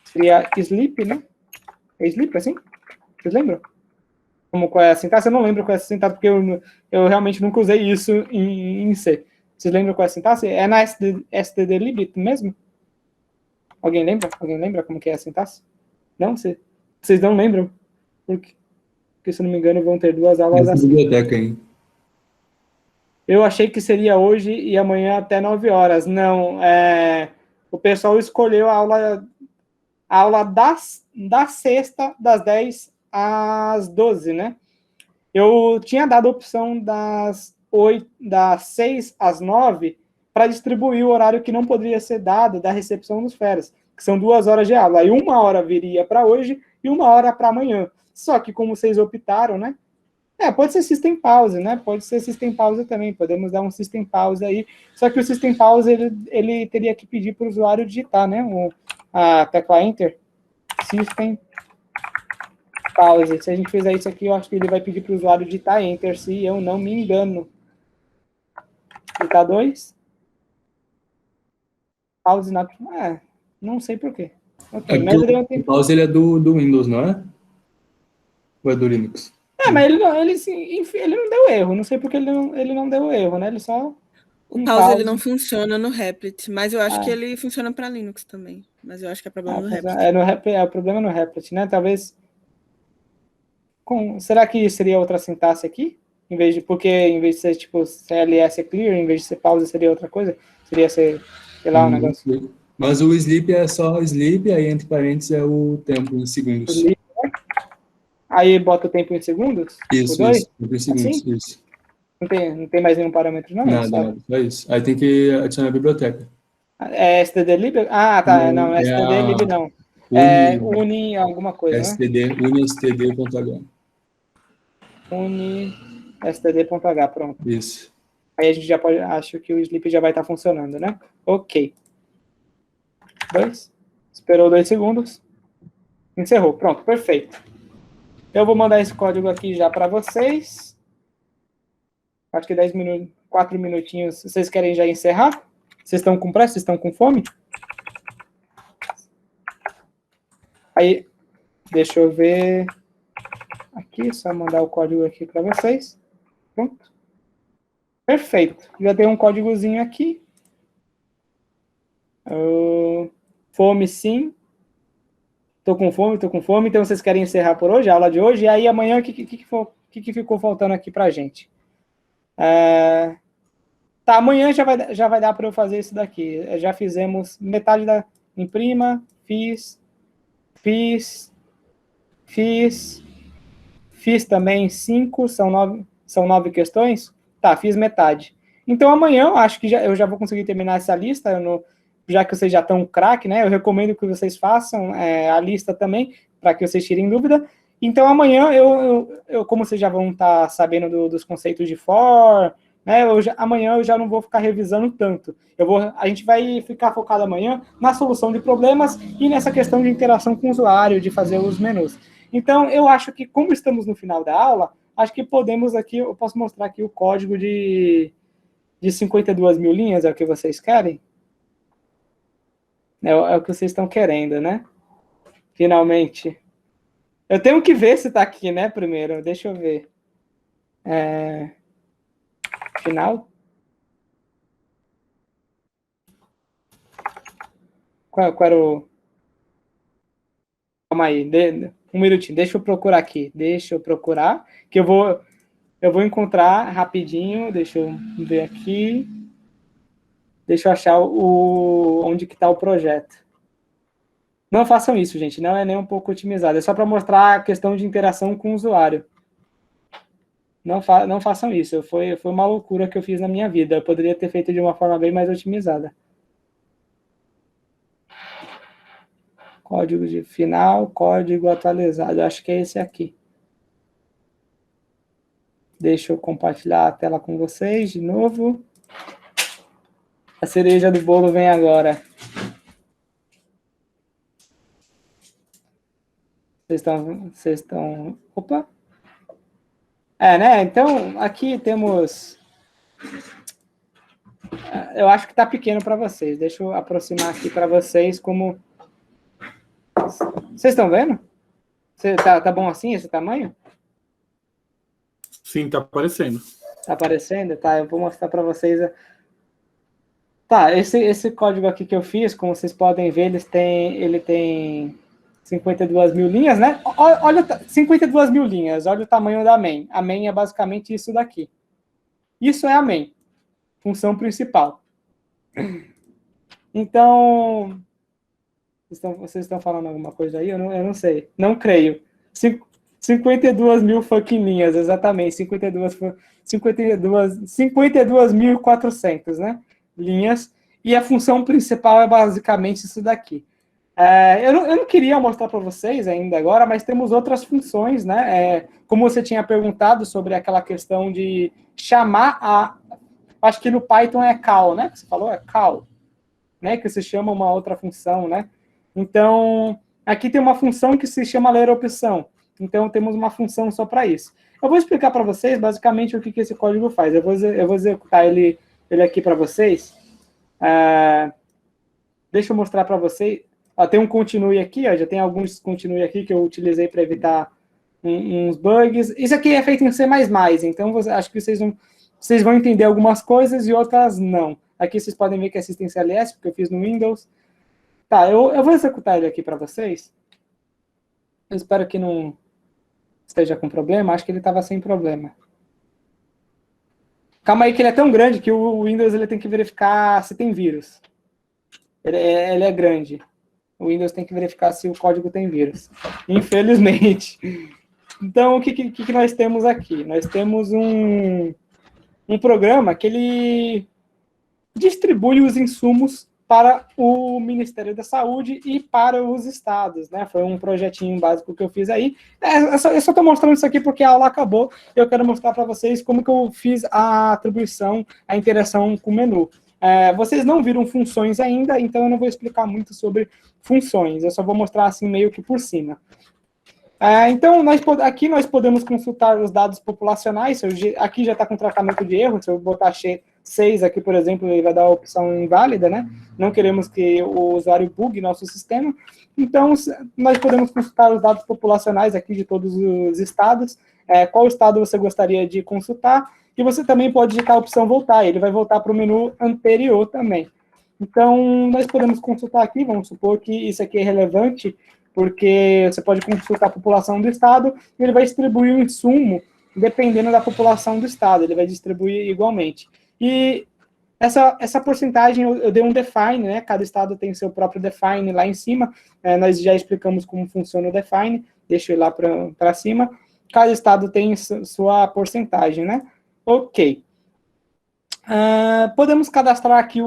Seria sleep, né? É sleep, assim? Vocês lembram? Qual é a sintaxe? Eu não lembro qual é a sintaxe, porque eu realmente nunca usei isso em C. Vocês lembram qual é a sintaxe? É na stdlib mesmo? Alguém lembra? Alguém lembra como que é a sintaxe? Não? Vocês não lembram? Porque, se eu não me engano, vão ter duas aulas assim. Biblioteca, hein? Eu achei que seria hoje e amanhã até 9 horas. Não, o pessoal escolheu a aula da sexta, das 10 às 12, né? Eu tinha dado a opção das 6 às 9 para distribuir o horário que não poderia ser dado da recepção dos férias, que são 2 horas de aula. Aí 1 hora viria para hoje e 1 hora para amanhã. Só que como vocês optaram, né? Pode ser System Pause, né? Pode ser System Pause também. Podemos dar um System Pause aí. Só que o System Pause, ele teria que pedir para o usuário digitar, né? A tecla Enter. System Pause. Se a gente fizer isso aqui, eu acho que ele vai pedir para o usuário digitar Enter, se eu não me engano. Digitar 2. Pause na... não sei por quê. Okay, mas o Pause ele é do Windows, não é? Ou é do Linux? Mas ele não deu erro. Não sei porque ele não deu erro, né? Ele só... O pause ele não funciona no Replit, mas eu acho que ele funciona para Linux também. Mas eu acho que é problema no Replit. É o problema no Replit, né? Talvez... será que seria outra sintaxe aqui? Porque em vez de ser tipo CLS é clear, em vez de ser pause seria outra coisa? Seria ser, sei lá, um negócio... Mas o sleep é só sleep, aí entre parênteses é o tempo em segundos. Sleep, né? Aí bota o tempo em segundos? Isso, tempo em segundos, assim? Isso. Não tem mais nenhum parâmetro, não? Nada, só isso. Aí tem que adicionar a biblioteca. É stdlib? Tá, não, stdlib não. Uni alguma coisa, uni.std.h. Uni std.h, pronto. Isso. Aí a gente já pode, acho que o sleep já vai estar funcionando, né? Ok. 2. Esperou 2 segundos. Encerrou, pronto, perfeito. Eu vou mandar esse código aqui já para vocês. Acho que 4 minutinhos. Vocês querem já encerrar? Vocês estão com pressa? Vocês estão com fome? Aí, deixa eu ver. Aqui, só mandar o código aqui para vocês. Pronto. Perfeito. Já tem um códigozinho aqui. Fome, sim. Tô com fome. Então, vocês querem encerrar por hoje, a aula de hoje? E aí, amanhã, o que ficou faltando aqui pra gente? Amanhã já vai dar para eu fazer isso daqui. Já fizemos metade da... Imprima, fiz também 5, são 9 questões. Tá, fiz metade. Então, amanhã, eu acho que eu já vou conseguir terminar essa lista. já que vocês já estão craque, né? Eu recomendo que vocês façam a lista também, para que vocês tirem dúvida. Então, amanhã, eu como vocês já vão estar sabendo dos conceitos de for, né? Amanhã eu já não vou ficar revisando tanto. A gente vai ficar focado amanhã na solução de problemas e nessa questão de interação com o usuário, de fazer os menus. Então, eu acho que, como estamos no final da aula, acho que podemos aqui, eu posso mostrar aqui o código de 52 mil linhas, é o que vocês querem? É o que vocês estão querendo, né? Finalmente. Eu tenho que ver se está aqui, né, primeiro. Deixa eu ver. Final? Qual era o... Calma aí, um minutinho. Deixa eu procurar aqui. Deixa eu procurar, que eu vou encontrar rapidinho. Deixa eu ver aqui. Deixa eu achar onde que está o projeto. Não façam isso, gente. Não é nem um pouco otimizado. É só para mostrar a questão de interação com o usuário. Não façam isso. Foi uma loucura que eu fiz na minha vida. Eu poderia ter feito de uma forma bem mais otimizada. Código de final, código atualizado. Eu acho que é esse aqui. Deixa eu compartilhar a tela com vocês de novo. A cereja do bolo vem agora. Vocês estão... Opa! Né? Então, aqui temos... Eu acho que está pequeno para vocês. Deixa eu aproximar aqui para vocês como... Vocês estão vendo? Tá bom assim, esse tamanho? Sim, tá aparecendo. Tá aparecendo? Tá, eu vou mostrar para vocês. Tá, esse código aqui que eu fiz, como vocês podem ver, ele tem 52 mil linhas, né? Olha, 52 mil linhas, olha o tamanho da main. A main é basicamente isso daqui. Isso é a main, função principal. Então, vocês estão falando alguma coisa aí? Eu não sei, não creio. 52 mil fucking linhas, exatamente, 52.400, né? Linhas, e a função principal é basicamente isso daqui. Eu não queria mostrar para vocês ainda agora, mas temos outras funções, né? Como você tinha perguntado sobre aquela questão de chamar acho que no Python é call, né? Você falou, é call, né? Que se chama uma outra função, né? Então, aqui tem uma função que se chama ler opção. Então, temos uma função só para isso. Eu vou explicar para vocês, basicamente, o que esse código faz. Eu vou executar ele aqui para vocês. Deixa eu mostrar para vocês. Tem um continue aqui, já tem alguns continue aqui que eu utilizei para evitar uns bugs. Isso aqui é feito em C++, então acho que vocês vão entender algumas coisas e outras não. Aqui vocês podem ver que é assistência LS, porque eu fiz no Windows. Tá, eu vou executar ele aqui para vocês. Eu espero que não esteja com problema. Acho que ele estava sem problema. Calma aí, que ele é tão grande que o Windows ele tem que verificar se tem vírus. Ele é grande. O Windows tem que verificar se o código tem vírus. Infelizmente. Então, o que nós temos aqui? Nós temos um programa que ele distribui os insumos para o Ministério da Saúde e para os estados, né? Foi um projetinho básico que eu fiz aí. Eu só estou mostrando isso aqui porque a aula acabou. Eu quero mostrar para vocês como que eu fiz a atribuição, a interação com o menu. Vocês não viram funções ainda, então eu não vou explicar muito sobre funções. Eu só vou mostrar assim meio que por cima. Então, aqui nós podemos consultar os dados populacionais. Aqui já está com tratamento de erro. Se eu botar 6 aqui, por exemplo, ele vai dar a opção inválida, né? Não queremos que o usuário bugue nosso sistema. Então, nós podemos consultar os dados populacionais aqui de todos os estados. Qual estado você gostaria de consultar? E você também pode digitar a opção voltar. Ele vai voltar para o menu anterior também. Então, nós podemos consultar aqui. Vamos supor que isso aqui é relevante, porque você pode consultar a população do estado e ele vai distribuir o insumo dependendo da população do estado. Ele vai distribuir igualmente. E essa porcentagem eu dei um define, né? Cada estado tem seu próprio define lá em cima. Nós já explicamos como funciona o define. Deixa eu ir lá para cima. Cada estado tem sua porcentagem, né? Ok. Podemos cadastrar aqui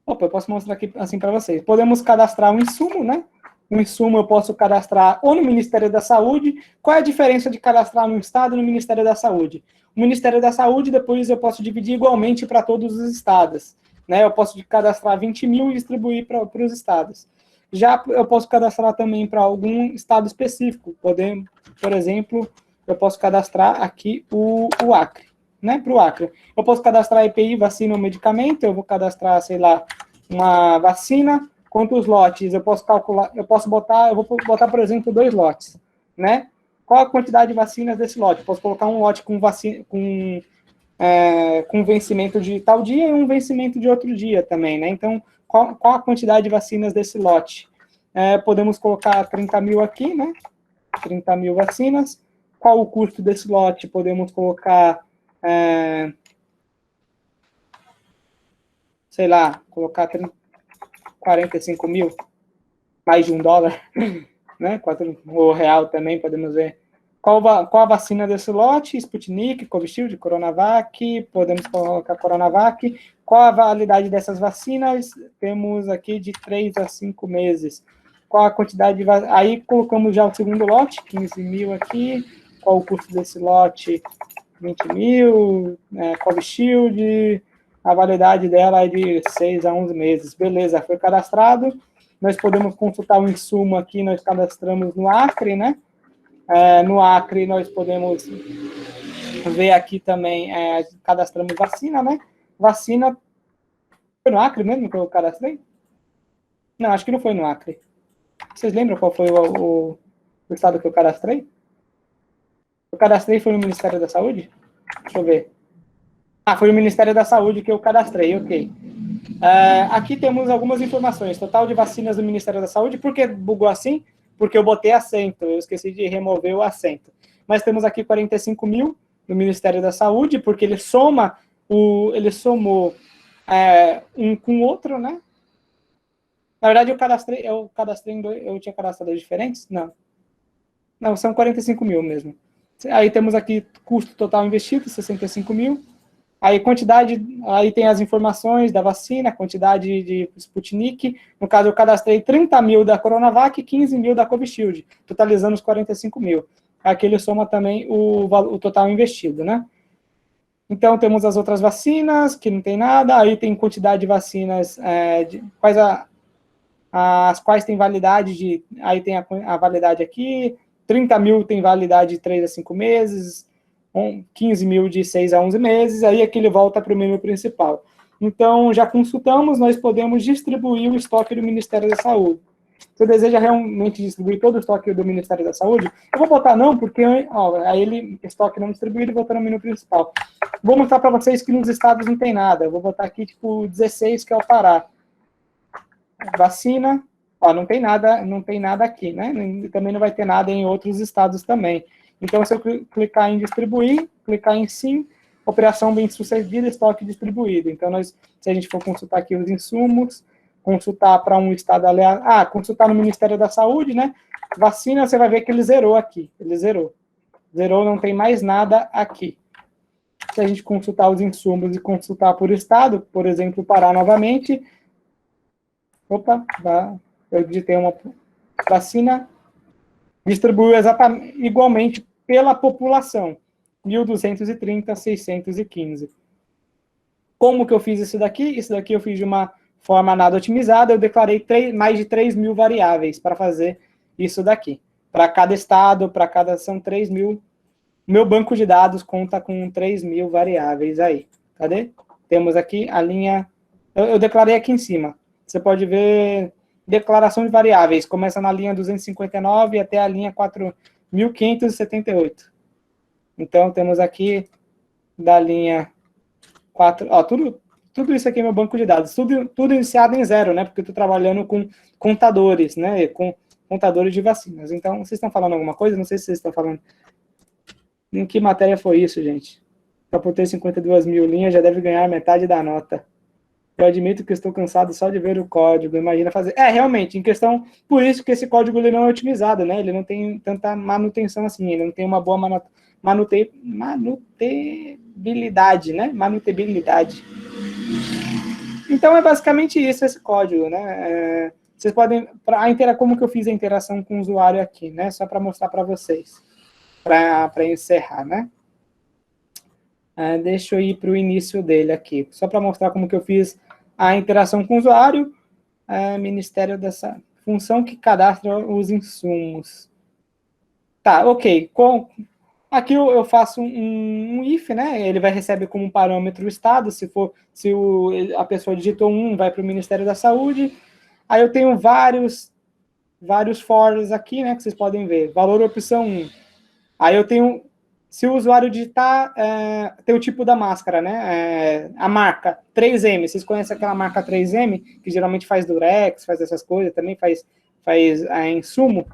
Opa, eu posso mostrar aqui assim para vocês. Podemos cadastrar um insumo, né? Um insumo eu posso cadastrar ou no Ministério da Saúde. Qual é a diferença de cadastrar no Estado e no Ministério da Saúde? O Ministério da Saúde, depois eu posso dividir igualmente para todos os estados, né? Eu posso cadastrar 20 mil e distribuir para os estados. Já eu posso cadastrar também para algum estado específico. Por exemplo, eu posso cadastrar aqui o Acre, né? Para o Acre. Eu posso cadastrar EPI, vacina ou medicamento, eu vou cadastrar, sei lá, uma vacina. Quantos lotes? Eu posso calcular, eu vou botar, por exemplo, 2 lotes, né? Qual a quantidade de vacinas desse lote? Eu posso colocar um lote com vencimento de tal dia e um vencimento de outro dia também, né? Então, qual a quantidade de vacinas desse lote? Podemos colocar 30 mil aqui, né? 30 mil vacinas. Qual o custo desse lote? Podemos colocar, sei lá, colocar 45 mil, mais de $1, né? O real também, podemos ver. Qual a vacina desse lote? Sputnik, Covishield, Coronavac, podemos colocar Coronavac. Qual a validade dessas vacinas? Temos aqui de 3 a 5 meses. Qual a quantidade de aí colocamos já o segundo lote, 15 mil aqui. Qual o custo desse lote? 20 mil, Covishield, a validade dela é de 6 a 11 meses. Beleza, foi cadastrado. Nós podemos consultar o insumo aqui, nós cadastramos no Acre, né? No Acre, nós podemos ver aqui também, cadastramos vacina, né? Vacina, foi no Acre mesmo que eu cadastrei? Não, acho que não foi no Acre. Vocês lembram qual foi o estado que eu cadastrei? Eu cadastrei foi no Ministério da Saúde? Deixa eu ver. Foi o Ministério da Saúde que eu cadastrei, ok. Aqui temos algumas informações. Total de vacinas do Ministério da Saúde. Por que bugou assim? Porque eu botei acento, eu esqueci de remover o acento. Mas temos aqui 45 mil no Ministério da Saúde, porque ele somou um com o outro, né? Na verdade, eu cadastrei em dois, eu tinha cadastrado diferentes? Não, são 45 mil mesmo. Aí temos aqui custo total investido, 65 mil. Aí aí tem as informações da vacina, quantidade de Sputnik. No caso, eu cadastrei 30 mil da Coronavac e 15 mil da Covishield, totalizando os 45 mil. Aqui ele soma também o total investido, né? Então, temos as outras vacinas, que não tem nada. Aí tem quantidade de vacinas, as quais tem validade aí tem a validade aqui, 30 mil tem validade de 3 a 5 meses, 15 mil de 6 a 11 meses, aí aqui ele volta para o menu principal. Então, já consultamos, nós podemos distribuir o estoque do Ministério da Saúde. Se eu deseja realmente distribuir todo o estoque do Ministério da Saúde, eu vou botar não, porque aí estoque não distribuído, vou botar no menu principal. Vou mostrar para vocês que nos estados não tem nada. Eu vou botar aqui, tipo, 16, que é o Pará. Vacina, não tem nada aqui, né? Também não vai ter nada em outros estados também. Então, se eu clicar em distribuir, clicar em sim, operação bem sucedida, estoque distribuído. Então, se a gente for consultar aqui os insumos, consultar para um estado aleatório, consultar no Ministério da Saúde, né? Vacina, você vai ver que ele zerou aqui, ele zerou. Zerou, não tem mais nada aqui. Se a gente consultar os insumos e consultar por estado, por exemplo, Pará novamente, eu digitei uma vacina, distribuiu exatamente igualmente pela população, 1.230, 615. Como que eu fiz isso daqui? Isso daqui eu fiz de uma forma nada otimizada, eu declarei mais de 3 mil variáveis para fazer isso daqui. Para cada estado, são 3 mil. Meu banco de dados conta com 3 mil variáveis aí. Cadê? Temos aqui a linha, eu declarei aqui em cima. Você pode ver declaração de variáveis, começa na linha 259 até a linha 4.578. Então, temos aqui da linha 4, tudo isso aqui é meu banco de dados, tudo iniciado em 0, né, porque eu estou trabalhando com contadores, né, com contadores de vacinas. Então, vocês estão falando alguma coisa? Não sei se vocês estão falando. Em que matéria foi isso, gente? Só por ter 52 mil linhas, já deve ganhar metade da nota. Eu admito que estou cansado só de ver o código, imagina fazer... realmente, em questão... Por isso que esse código ele não é otimizado, né? Ele não tem tanta manutenção assim, ele não tem uma boa manutabilidade, né? Manutabilidade. Então é basicamente isso, esse código, né? Vocês podem, como que eu fiz a interação com o usuário aqui, né? Só para mostrar para vocês, para encerrar, né? Deixa eu ir para o início dele aqui, só para mostrar como que eu fiz a interação com o usuário. Ministério dessa função que cadastra os insumos. Tá, ok. Aqui eu faço um if, né? Ele vai receber como parâmetro o estado. Se a pessoa digitou 1, vai para o Ministério da Saúde. Aí eu tenho vários fors aqui, né? Que vocês podem ver. Valor opção 1. Aí eu tenho, se o usuário digitar, tem o tipo da máscara, né? A marca 3M. Vocês conhecem aquela marca 3M que geralmente faz durex, faz essas coisas, também faz insumo.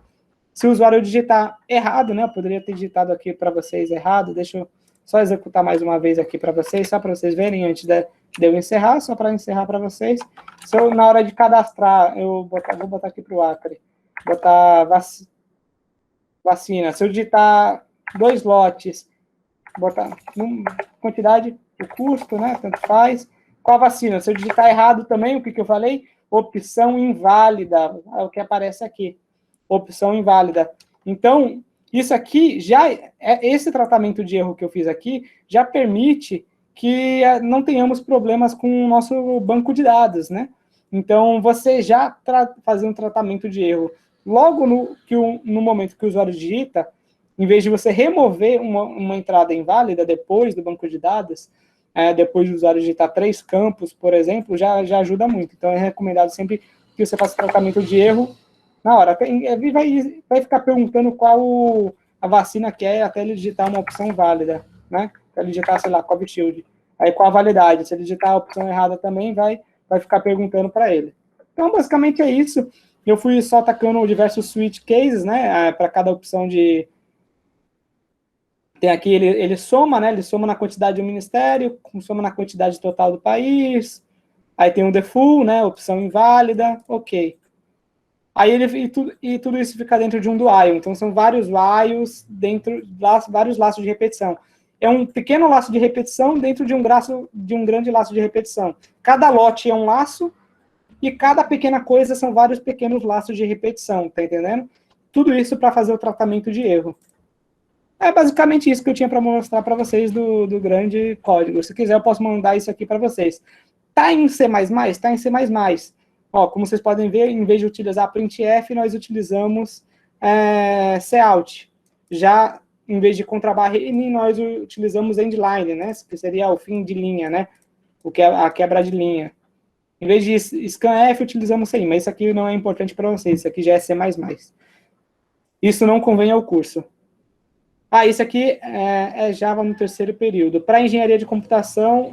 Se o usuário digitar errado, né? Eu poderia ter digitado aqui para vocês errado. Deixa eu só executar mais uma vez aqui para vocês, só para vocês verem antes de eu encerrar, só para encerrar para vocês. Se eu, na hora de cadastrar, vou botar aqui para o Acre, botar vacina. Se eu digitar 2 lotes, botar quantidade, o custo, né? Tanto faz. Qual vacina? Se eu digitar errado também, o que eu falei? Opção inválida, é o que aparece aqui. Opção inválida. Então, isso aqui, esse tratamento de erro que eu fiz aqui, já permite que não tenhamos problemas com o nosso banco de dados, né? Então, você já fazer um tratamento de erro logo no momento que o usuário digita, em vez de você remover uma entrada inválida depois do banco de dados, depois do usuário digitar 3 campos, por exemplo, já ajuda muito. Então, é recomendado sempre que você faça tratamento de erro na hora. Vai ficar perguntando qual a vacina que é até ele digitar uma opção válida, né? Até ele digitar, sei lá, Covishield. Aí, qual a validade? Se ele digitar a opção errada também, vai ficar perguntando para ele. Então, basicamente é isso. Eu fui só atacando diversos switch cases, né? Para cada opção de... Tem aqui, ele soma, né? Ele soma na quantidade do ministério, soma na quantidade total do país. Aí tem o default, né? Opção inválida, ok. Aí tudo isso fica dentro de um do while. Então, são vários whiles vários laços de repetição. É um pequeno laço de repetição dentro de um grande laço de repetição. Cada lote é um laço e cada pequena coisa são vários pequenos laços de repetição, tá entendendo? Tudo isso para fazer o tratamento de erro. É basicamente isso que eu tinha para mostrar para vocês do grande código. Se quiser, eu posso mandar isso aqui para vocês. Tá em C++? Tá em C++. Ó, como vocês podem ver, em vez de utilizar printf, nós utilizamos cout. Já, em vez de contrabarra N, nós utilizamos endline, né? Que seria o fim de linha, né? A quebra de linha. Em vez de scanf, utilizamos CI, mas isso aqui não é importante para vocês, isso aqui já é C++. Isso não convém ao curso. Isso aqui é Java no 3º período. Para engenharia de computação,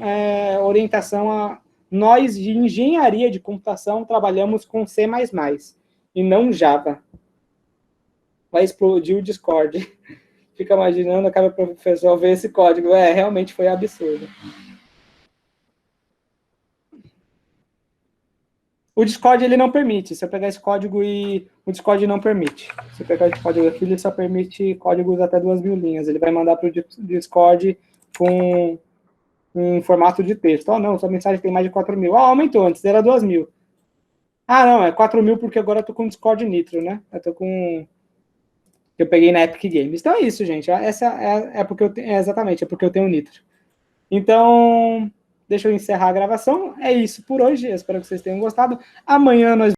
orientação nós, de engenharia de computação, trabalhamos com C++ e não Java. Vai explodir o Discord. Fica imaginando, acaba o professor ver esse código. Realmente foi absurdo. O Discord, ele não permite. Se eu pegar esse código o Discord não permite. Se eu pegar esse código aqui, ele só permite códigos até 2.000 linhas. Ele vai mandar para o Discord com em formato de texto. Não, sua mensagem tem mais de 4.000. Aumentou, antes era 2.000. Não, é 4.000 porque agora eu tô com Discord Nitro, né? Eu peguei na Epic Games. Então é isso, gente. Essa é porque exatamente, é porque eu tenho Nitro. Então, deixa eu encerrar a gravação. É isso por hoje. Eu espero que vocês tenham gostado. Amanhã nós